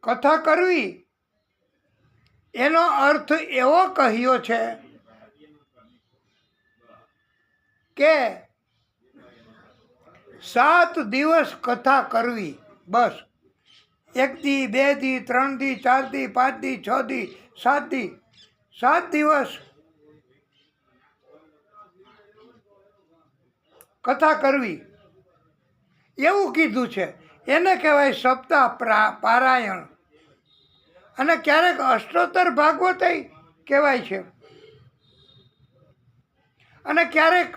કથા કરવી, એનો અર્થ એવો કહ્યો છે કે 7 દિવસ કથા કરવી. બસ 1 દી, 2 દી, 3 દી, 4 દી, 5 દી, 6 દી, 7 દી, 7 દિવસ કથા કરવી, એવું કીધું છે. એને કહેવાય સપ્તાહ પારાયણ. અને ક્યારેક અષ્ટોત્તર ભાગવતય કહેવાય છે, અને ક્યારેક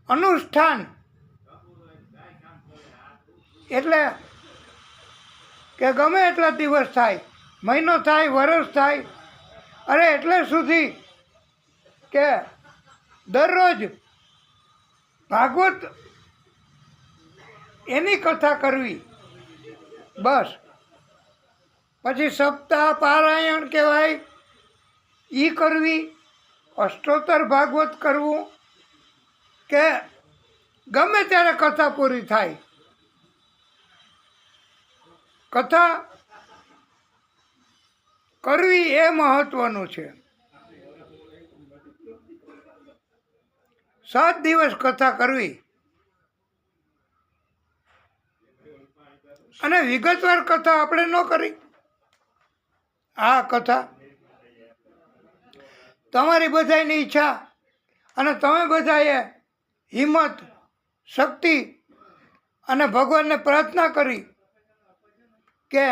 અનુષ્ઠાન, એટલે કે ગમે એટલા દિવસ થાય, મહિનો થાય, વર્ષ થાય, અરે એટલે સુધી કે દરરોજ ભાગવત એની કથા કરવી. બસ પછી સપ્તાહ પારાયણ કહેવાય, ઈ કરવી. અષ્ટોત્તર ભાગવત કરવું, કે ગમે ત્યારે કથા પૂરી થાય, કથા કરવી એ મહત્વનું છે. 7 દિવસ કથા કરવી. અને વિગતવાર કથા આપણે ન કરી. આ કથા તમારી બધાની ઈચ્છા અને તમે બધાએ હિંમત, શક્તિ અને ભગવાનને પ્રાર્થના કરી કે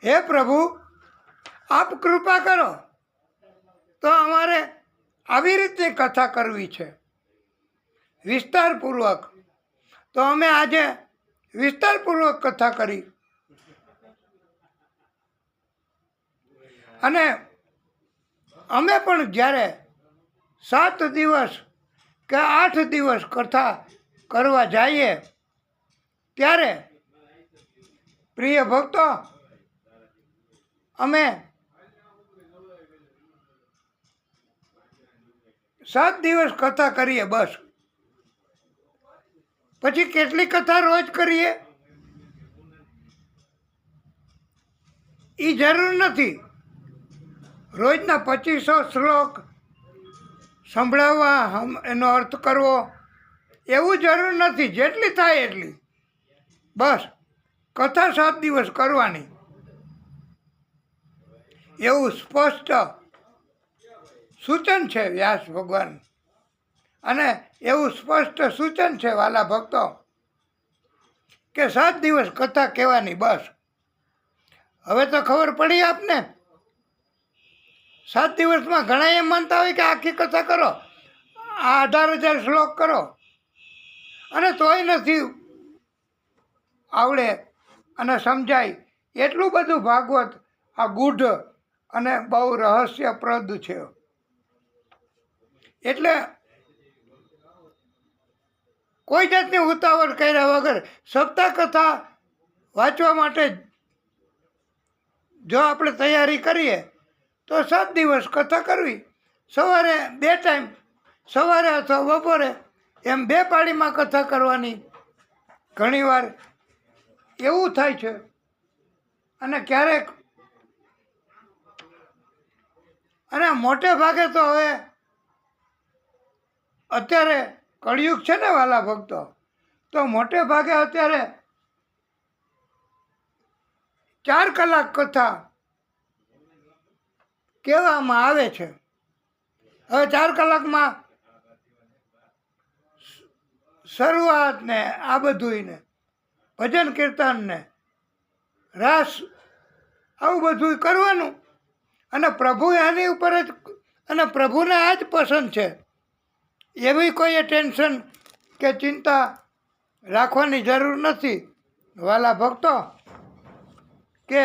હે પ્રભુ, આપ કૃપા કરો. તો અમારે આવી રીતની કથા કરવી છે, વિસ્તારપૂર્વક. તો અમે આજે વિસ્તારપૂર્વક કથા કરી. અને અમે પણ જ્યારે 7 દિવસ કે 8 દિવસ કથા કરવા જઈએ ત્યારે પ્રિય ભક્તો, અમે 7 દિવસ કથા કરીએ બસ. પછી કેટલી કથા રોજ કરીએ એ જરૂર નથી. રોજના 2500 શ્લોક સંભળાવવા, એનો અર્થ કરવો, એવું જરૂર નથી. જેટલી થાય એટલી બસ કથા 7 દિવસ કરવાની, એવું સ્પષ્ટ સૂચન છે વ્યાસ ભગવાન. અને એવું સ્પષ્ટ સૂચન છે વાલા ભક્તો કે 7 દિવસ કથા કહેવાની બસ. હવે તો ખબર પડી આપને. 7 દિવસમાં ઘણા એમ માનતા હોય કે આખી કથા કરો, આ 18,000 શ્લોક કરો, અને તોય નથી આવડે અને સમજાય. એટલું બધું ભાગવત આ ગૂઢ અને બહુ રહસ્યપ્રદ છે. એટલે કોઈ જાતની ઉતાવળ કર્યા વગર સપ્તાહ કથા વાંચવા માટે જો આપણે તૈયારી કરીએ તો 7 દિવસ કથા કરવી. સવારે 2 ટાઈમ, સવારે અથવા બપોરે, એમ 2 પાળીમાં કથા કરવાની. ઘણીવાર એવું થાય છે. અને ક્યારેક, અને મોટે ભાગે તો હવે અત્યારે કળિયુગ છે ને વાલા ભક્તો, તો મોટે ભાગે અત્યારે 4 કલાક કથા કહેવામાં આવે છે. હવે 4 કલાકમાં શરૂઆત ને આ બધું ને ભજન કીર્તન ને રાસ, આવું બધું કરવાનું. અને પ્રભુ એની ઉપર જ, અને પ્રભુને આ જ પસંદ છે. એવી કોઈ ટેન્શન કે ચિંતા રાખવાની જરૂર નથી વાલા ભક્તો, કે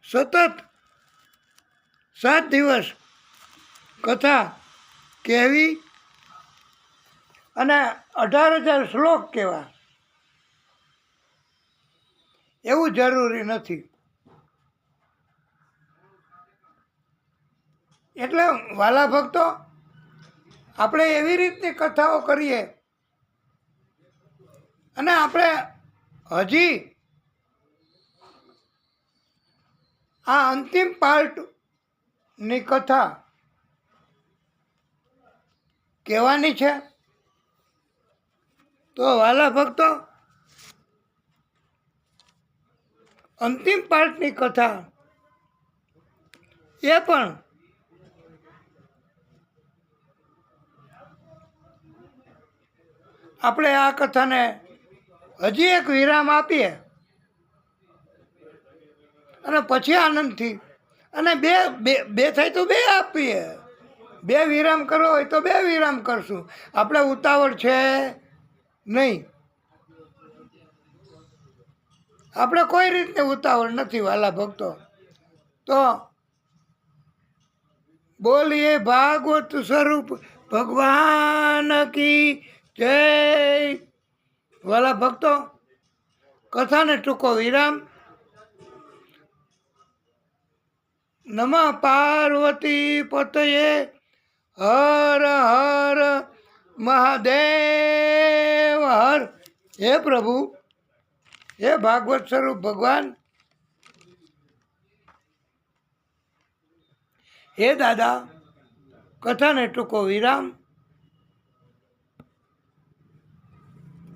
સતત 7 દિવસ કથા કહેવી અને 18,000 શ્લોક કહેવા, એવું જરૂરી નથી. એટલે વાલા ભક્તો, આપણે એવી રીતની કથાઓ કરીએ. અને આપણે હજી આ અંતિમ પાર્ટની કથા કહેવાની છે. તો વાલા ભક્તો, અંતિમ પાર્ટની કથા એ પણ આપણે આ કથાને હજી એક વિરામ આપીએ અને પછી આનંદથી, અને બે થાય તો 2 આપીએ. 2 વિરામ કરવો હોય તો 2 વિરામ કરશું. આપણે ઉતાવળ છે નહીં. આપણે કોઈ રીતની ઉતાવળ નથી વાલા ભક્તો. તો બોલીએ ભાગવત સ્વરૂપ ભગવાન કી જય. વાલા ભક્તો, કથાને ટૂંકો વિરામ. નમઃ પાર્વતી પતયે હર હર મહાદેવ હર. હે પ્રભુ, હે ભાગવત સ્વરૂપ ભગવાન, હે દાદા, કથાને ટૂંકો વિરામ.